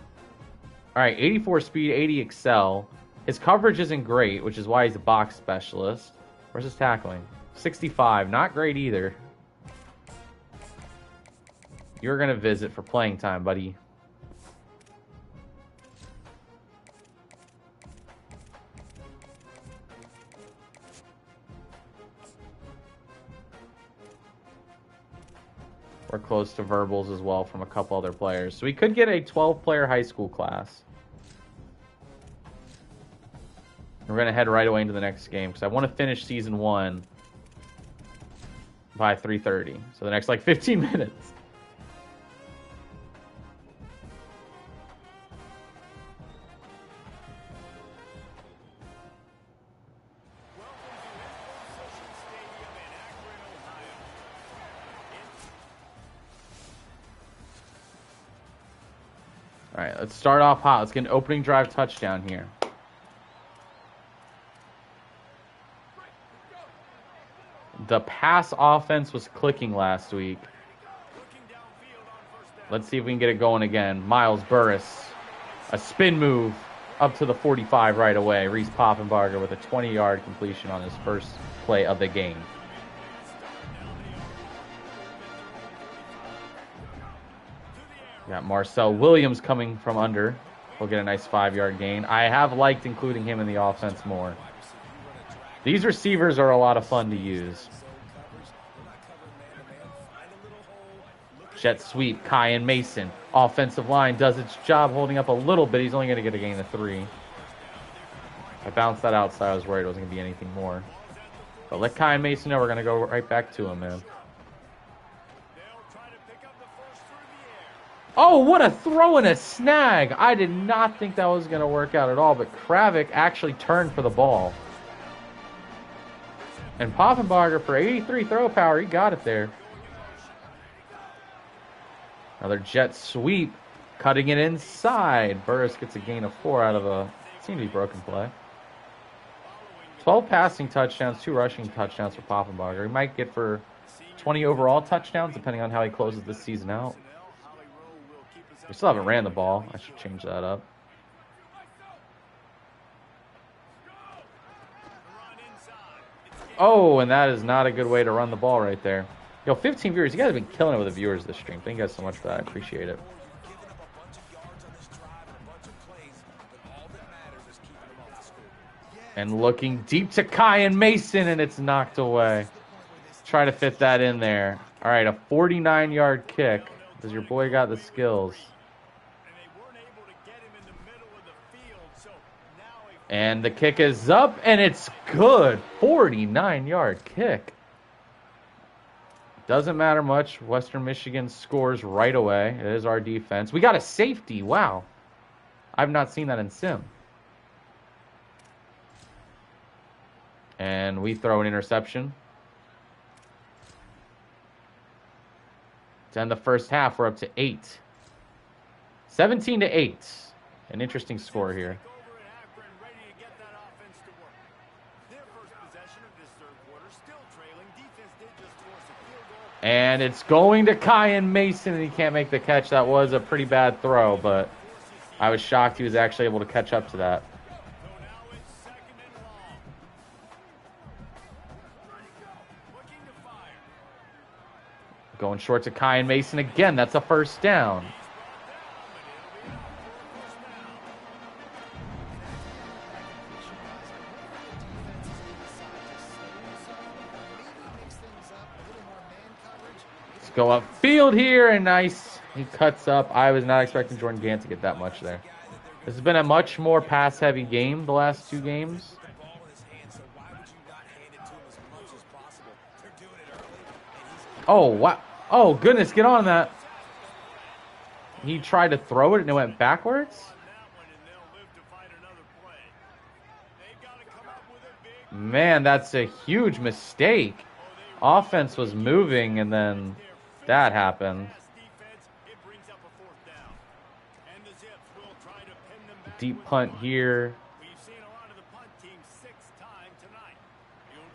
All right, 84 speed, 80 excel. His coverage isn't great, which is why he's a box specialist. Where's his tackling? 65, not great either. You're going to visit for playing time, buddy. We're close to verbals as well from a couple other players. So we could get a 12-player high school class. We're going to head right away into the next game because I want to finish Season 1 by 3:30. So the next, like, 15 minutes. All right, let's start off hot. Let's get an opening drive touchdown here. The pass offense was clicking last week. Let's see if we can get it going again. Miles Burris, a spin move up to the 45 right away. Reese Poffenbarger with a 20-yard completion on his first play of the game. Got Marcel Williams coming from under. We'll get a nice 5-yard gain. I have liked including him in the offense more. These receivers are a lot of fun to use. Jet sweep, Kyan Mason. Offensive line does its job holding up a little bit. He's only going to get a gain of 3. I bounced that outside. I was worried it wasn't going to be anything more. But let Kyan Mason know we're going to go right back to him, man. Oh, what a throw and a snag. I did not think that was going to work out at all, but Kravik actually turned for the ball. And Poffenbarger for 83 throw power, he got it there. Another jet sweep, cutting it inside. Burris gets a gain of 4 out of a seemed to be broken play. 12 passing touchdowns, 2 rushing touchdowns for Poffenbarger. He might get for 20 overall touchdowns, depending on how he closes this season out. We still haven't ran the ball. I should change that up. Oh, and that is not a good way to run the ball right there. Yo, 15 viewers. You guys have been killing it with the viewers this stream. Thank you guys so much for that. I appreciate it. And looking deep to Kyan Mason, and it's knocked away. Try to fit that in there. All right, a 49-yard kick. Does your boy got the skills? And the kick is up, and it's good. 49-yard kick. Doesn't matter much. Western Michigan scores right away. It is our defense. We got a safety. Wow. I've not seen that in Sim. And we throw an interception. To end the first half, we're up to 8. 17-8. An interesting score here. And it's going to Kyan Mason, and he can't make the catch. That was a pretty bad throw, but I was shocked he was actually able to catch up to that. Going short to Kyan Mason again. That's a first down. Let's go upfield here, and nice. He cuts up. I was not expecting Jordan Gant to get that much there. This has been a much more pass-heavy game the last 2 games. Oh, wow. Oh, goodness, get on that. He tried to throw it, and it went backwards? Man, that's a huge mistake. Offense was moving, and then that happened. Deep punt here.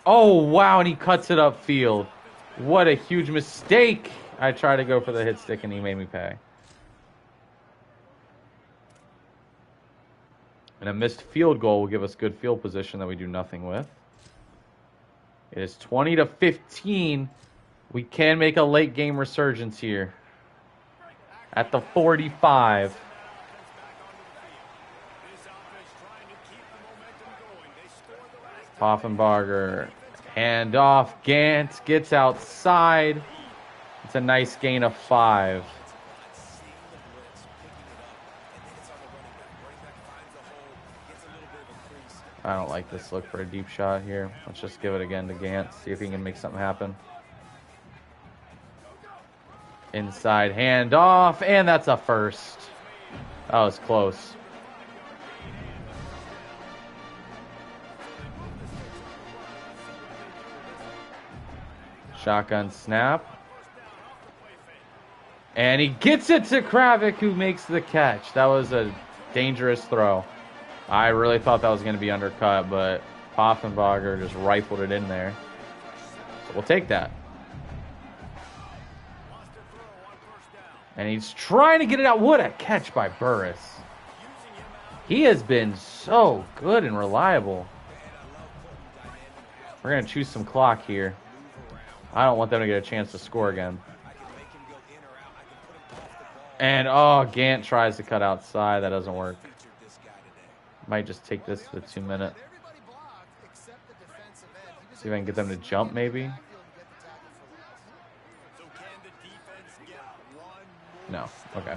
Oh, wow, and he cuts it upfield. What a huge mistake. I tried to go for the hit stick, and he made me pay. And a missed field goal will give us good field position that we do nothing with. It is 20-15. We can make a late game resurgence here. At the 45. Poffenbarger. Hand off. Gant gets outside. It's a nice gain of 5. I don't like this look for a deep shot here. Let's just give it again to Gant. See if he can make something happen. Inside hand off. And that's a first. That was close. Shotgun snap. And he gets it to Kravik, who makes the catch. That was a dangerous throw. I really thought that was going to be undercut, but Poffenbarger just rifled it in there. So we'll take that. And he's trying to get it out. What a catch by Burris. He has been so good and reliable. We're going to choose some clock here. I don't want them to get a chance to score again. And, oh, Gant tries to cut outside. That doesn't work. Might just take this to the 2-minute. See if I can get them to jump, maybe. No. Okay.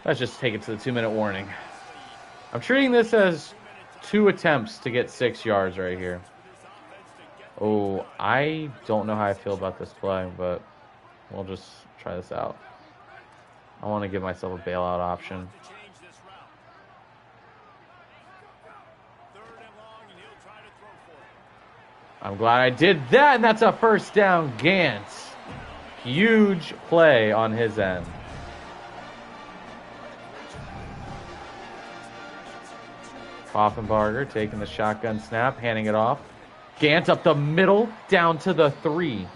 Let's just take it to the 2-minute warning. I'm treating this as 2 attempts to get 6 yards right here. Oh, I don't know how I feel about this play, but we'll just try this out. I want to give myself a bailout option. I'm glad I did that, and that's a first down. Gantz. Huge play on his end. Poffenbarger taking the shotgun snap, handing it off. Gantz up the middle, down to the 3.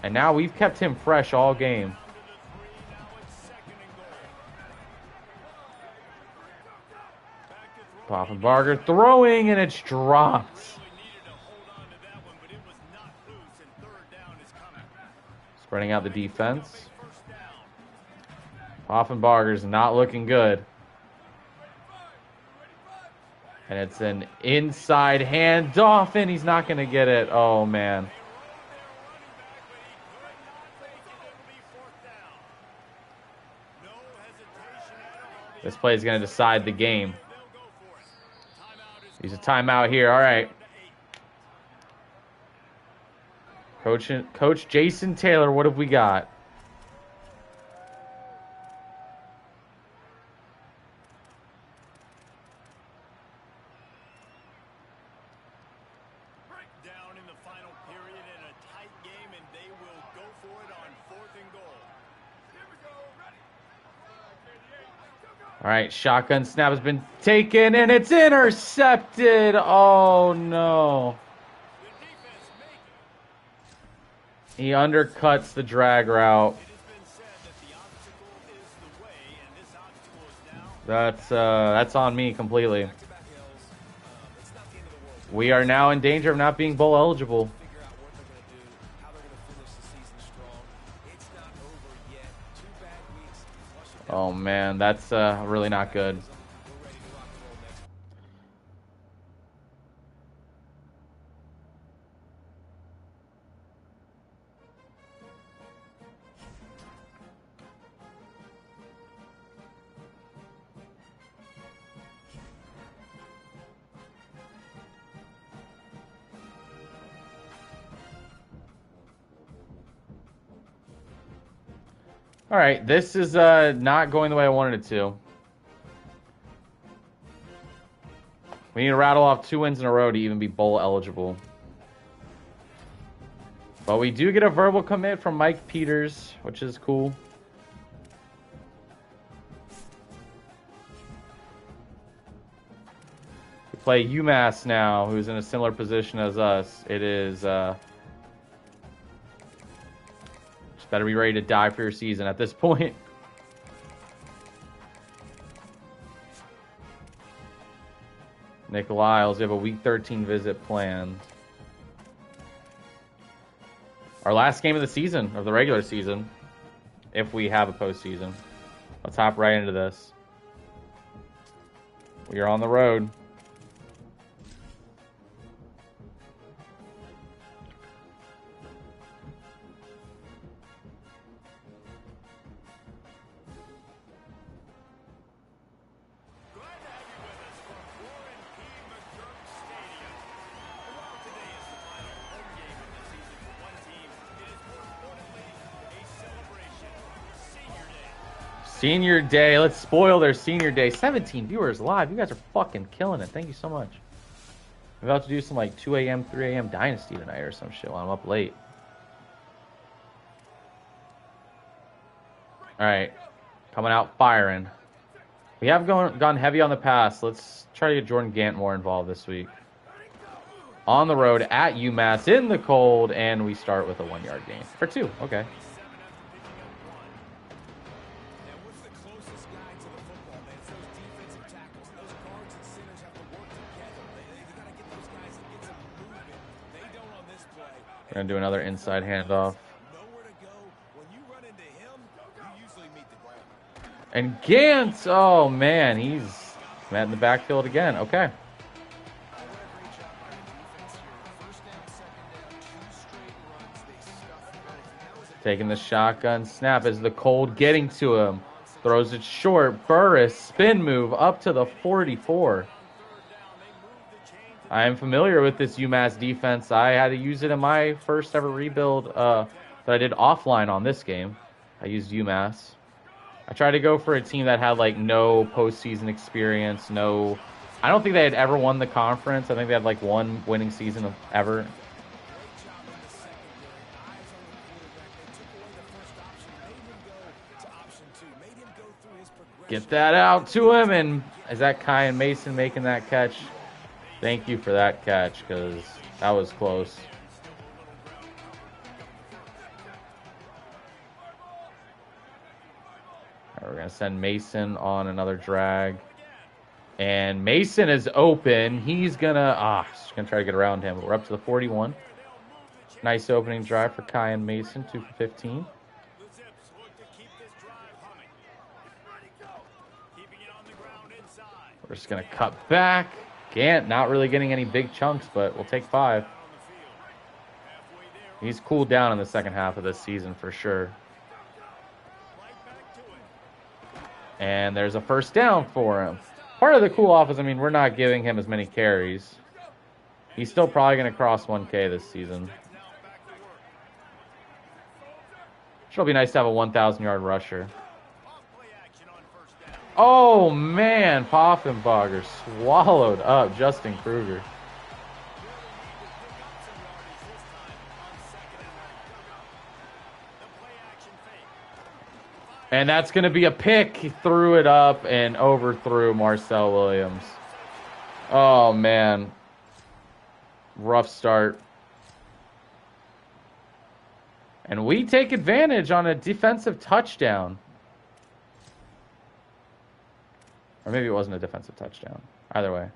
And now we've kept him fresh all game. Poffenbarger throwing, and it's dropped. Spreading out the defense. Poffenbarger's not looking good. And it's an inside handoff, and he's not going to get it. Oh, man. This play is going to decide the game. Use a timeout here. All right. Coach Jason Taylor, what have we got? Down in the final period in a tight game, and they will go for it on 4th and goal. Here we go. Ready. All right, shotgun snap has been taken, and it's intercepted. Oh, no. He undercuts the drag route. That's on me completely. We are now in danger of not being bowl eligible. Oh man, that's really not good. All right, this is not going the way I wanted it to. We need to rattle off 2 wins in a row to even be bowl eligible. But we do get a verbal commit from Mike Peters, which is cool. We play UMass now, who's in a similar position as us. It is... better be ready to die for your season at this point. Nick Lyles, we have a Week 13 visit planned. Our last game of the season, of the regular season, if we have a postseason. Let's hop right into this. We are on the road. Senior Day. Let's spoil their Senior Day. 17 viewers live. You guys are fucking killing it. Thank you so much. I'm about to do some like 2 a.m., 3 a.m. Dynasty tonight or some shit while I'm up late. All right. Coming out firing. We have gone heavy on the pass. Let's try to get Jordan Gant more involved this week. On the road at UMass in the cold, and we start with a 1-yard gain. For 2. Okay. We're going to do another inside handoff. And Gantz, oh man, he's met in the backfield again. Okay. Taking the shotgun snap as the cold getting to him. Throws it short. Burris, spin move up to the 44. I am familiar with this UMass defense. I had to use it in my first ever rebuild that I did offline on this game. I used UMass. I tried to go for a team that had like no postseason experience, no... I don't think they had ever won the conference. I think they had like one winning season of ever. Get that out to him, and is that Kai and Mason making that catch? Thank you for that catch, because that was close. All right, we're going to send Mason on another drag. And Mason is open. He's going to... just going to try to get around him. But we're up to the 41. Nice opening drive for Kai and Mason, 2 for 15. We're just going to cut back. Gant not really getting any big chunks, but we'll take 5. He's cooled down in the second half of this season for sure. And there's a first down for him. Part of the cool off is, I mean, we're not giving him as many carries. He's still probably going to cross 1K this season. It'll be nice to have a 1,000-yard rusher. Oh, man. Poffenbarger swallowed up Justin Kruger. And that's going to be a pick. He threw it up and overthrew Marcel Williams. Oh, man. Rough start. And we take advantage on a defensive touchdown. Or maybe it wasn't a defensive touchdown. Either way.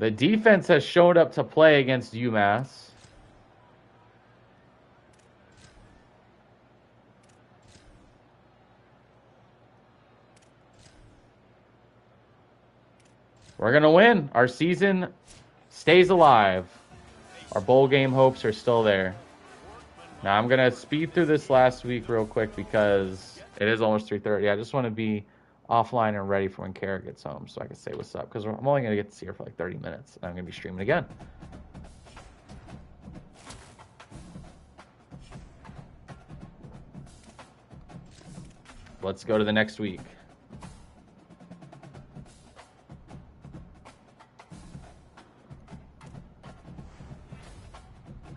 The defense has showed up to play against UMass. We're going to win. Our season stays alive. Our bowl game hopes are still there. Now, I'm going to speed through this last week real quick because it is almost 3:30. I just want to be offline and ready for when Kara gets home so I can say what's up. Because I'm only going to get to see her for like 30 minutes. And I'm going to be streaming again. Let's go to the next week.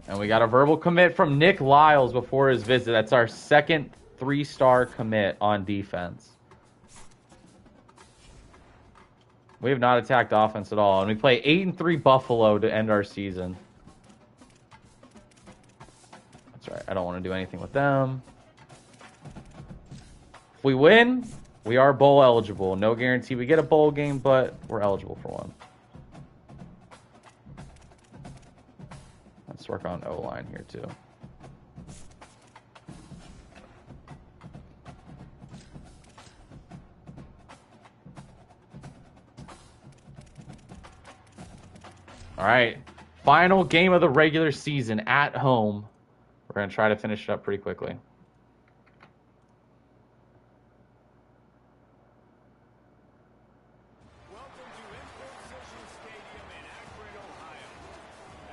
And we got a verbal commit from Nick Lyles before his visit. That's our second 3-star commit on defense. We have not attacked offense at all. And we play 8-3 Buffalo to end our season. That's right. I don't want to do anything with them. If we win, we are bowl eligible. No guarantee we get a bowl game, but we're eligible for one. Let's work on O-line here too. All right, final game of the regular season at home. We're going to try to finish it up pretty quickly. Welcome to Impulse Stadium in Akron, Ohio.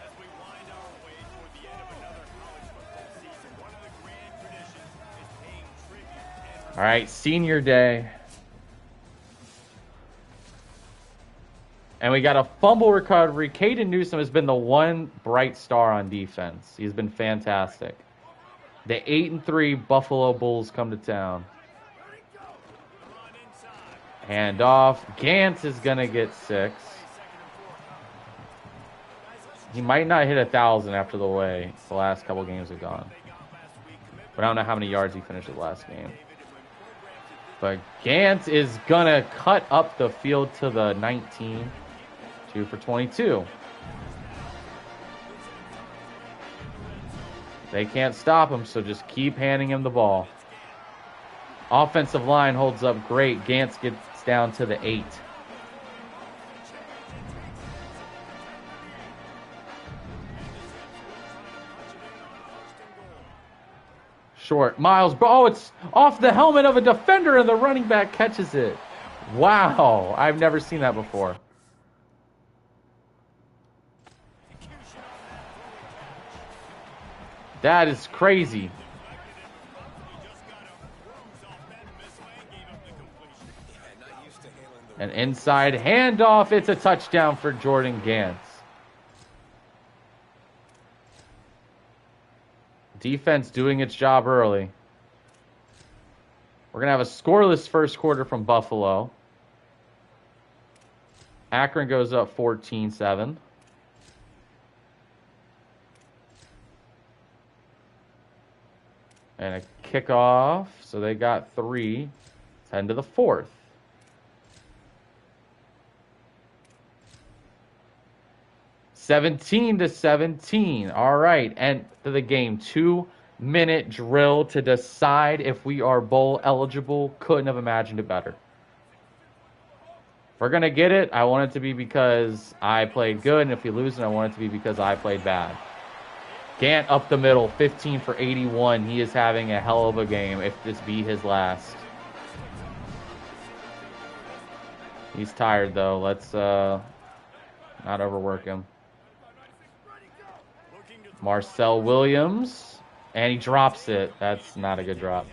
As we wind our way toward the end of another college football season, one of the grand traditions is paying tribute. All right, senior day. And we got a fumble recovery. Caden Newsom has been the one bright star on defense. He's been fantastic. The 8-3 Buffalo Bulls come to town. Hand off. Gantz is going to get 6. He might not hit 1,000 after the way the last couple games have gone. But I don't know how many yards he finished the last game. But Gantz is going to cut up the field to the 19. 2 for 22. They can't stop him, so just keep handing him the ball. Offensive line holds up great. Gantz gets down to the 8. Short. Miles. Oh, it's off the helmet of a defender, and the running back catches it. Wow. I've never seen that before. That is crazy. An inside handoff. It's a touchdown for Jordan Gantz. Defense doing its job early. We're going to have a scoreless first quarter from Buffalo. Akron goes up 14-7. And a kickoff. So they got 3. 10 to the 4th. (17-17). All right, end to the game. 2-minute drill to decide if we are bowl eligible. Couldn't have imagined it better. If we're gonna get it, I want it to be because I played good, and if we lose it, I want it to be because I played bad. Gant up the middle, 15 for 81. He is having a hell of a game, if this be his last. He's tired though. Let's not overwork him. Marcel Williams, and he drops it. That's not a good drop.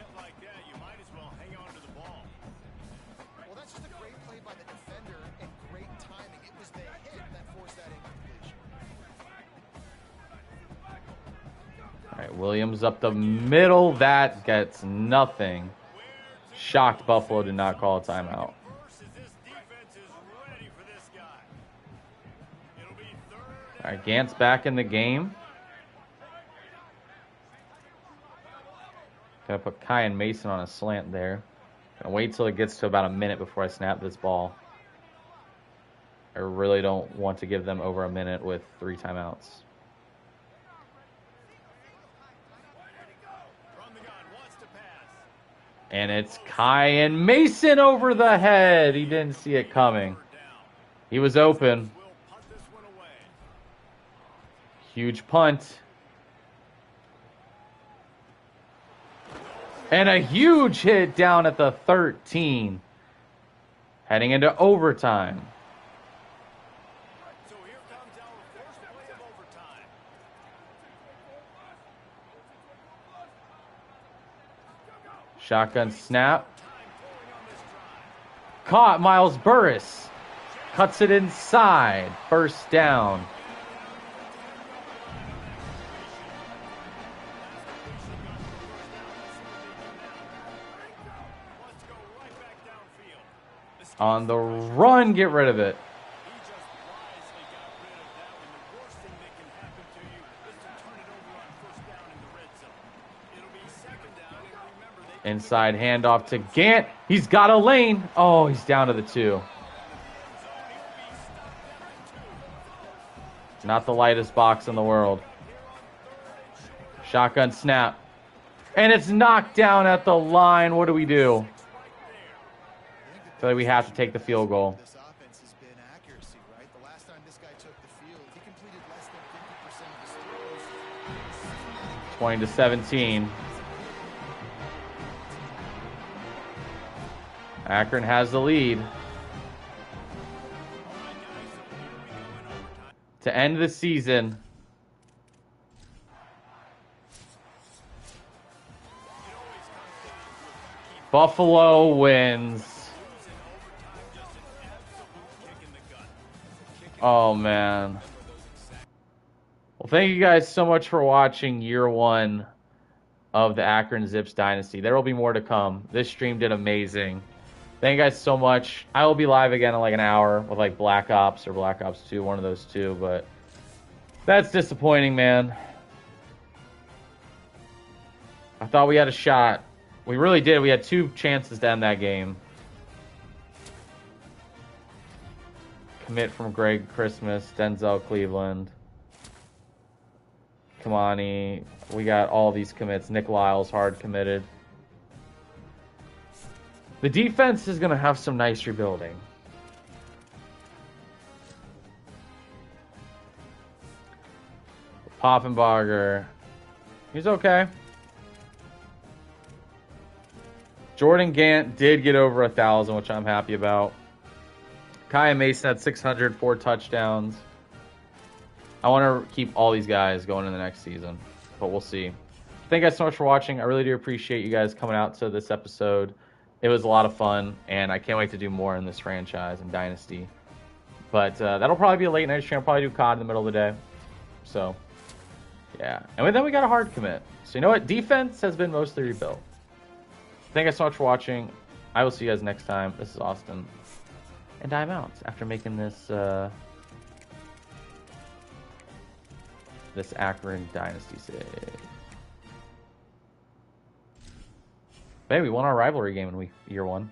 Well, that's just a great play by the defender and great timing. It was the hit that forced that incompletion. All right, Williams up the middle. That gets nothing. Shocked Buffalo did not call a timeout. All right, Gant's back in the game. Gonna put Kai and Mason on a slant there. Gonna wait till it gets to about a minute before I snap this ball. I really don't want to give them over a minute with 3 timeouts. And it's Kai and Mason over the head. He didn't see it coming. He was open. Huge punt. And a huge hit down at the 13. Heading into overtime. So here comes our first play of overtime. Shotgun snap. Caught Miles Burris. Cuts it inside. First down. On the run, get rid of it. Inside handoff to Gant. He's got a lane. Oh, he's down to the 2. Not the lightest box in the world. Shotgun snap. And it's knocked down at the line. What do we do? I feel like we have to take the field goal. This offense has been accuracy, right? The last time this guy took the field, he completed less than 50% of his throws. 20-17. Akron has the lead. To end the season, Buffalo wins. Oh, man. Well, thank you guys so much for watching year 1 of the Akron Zips Dynasty. There will be more to come. This stream did amazing. Thank you guys so much. I will be live again in like an hour with like Black Ops or Black Ops 2, one of those two, but that's disappointing, man. I thought we had a shot. We really did. We had 2 chances to end that game. Commit from Greg Christmas, Denzel Cleveland, Kamani. We got all these commits. Nick Lyles hard committed. The defense is going to have some nice rebuilding. Poppenbarger. He's okay. Jordan Gant did get over 1,000, which I'm happy about. Kaya Mason had 600, 4 touchdowns. I want to keep all these guys going in the next season, but we'll see. Thank you guys so much for watching. I really do appreciate you guys coming out to this episode. It was a lot of fun, and I can't wait to do more in this franchise and Dynasty. But that'll probably be a late night stream. I'll probably do COD in the middle of the day. So, yeah. And then we got a hard commit. So, you know what? Defense has been mostly rebuilt. Thank you guys so much for watching. I will see you guys next time. This is Austin. And I'm out after making this this Akron Dynasty save. Hey, we won our rivalry game in year 1.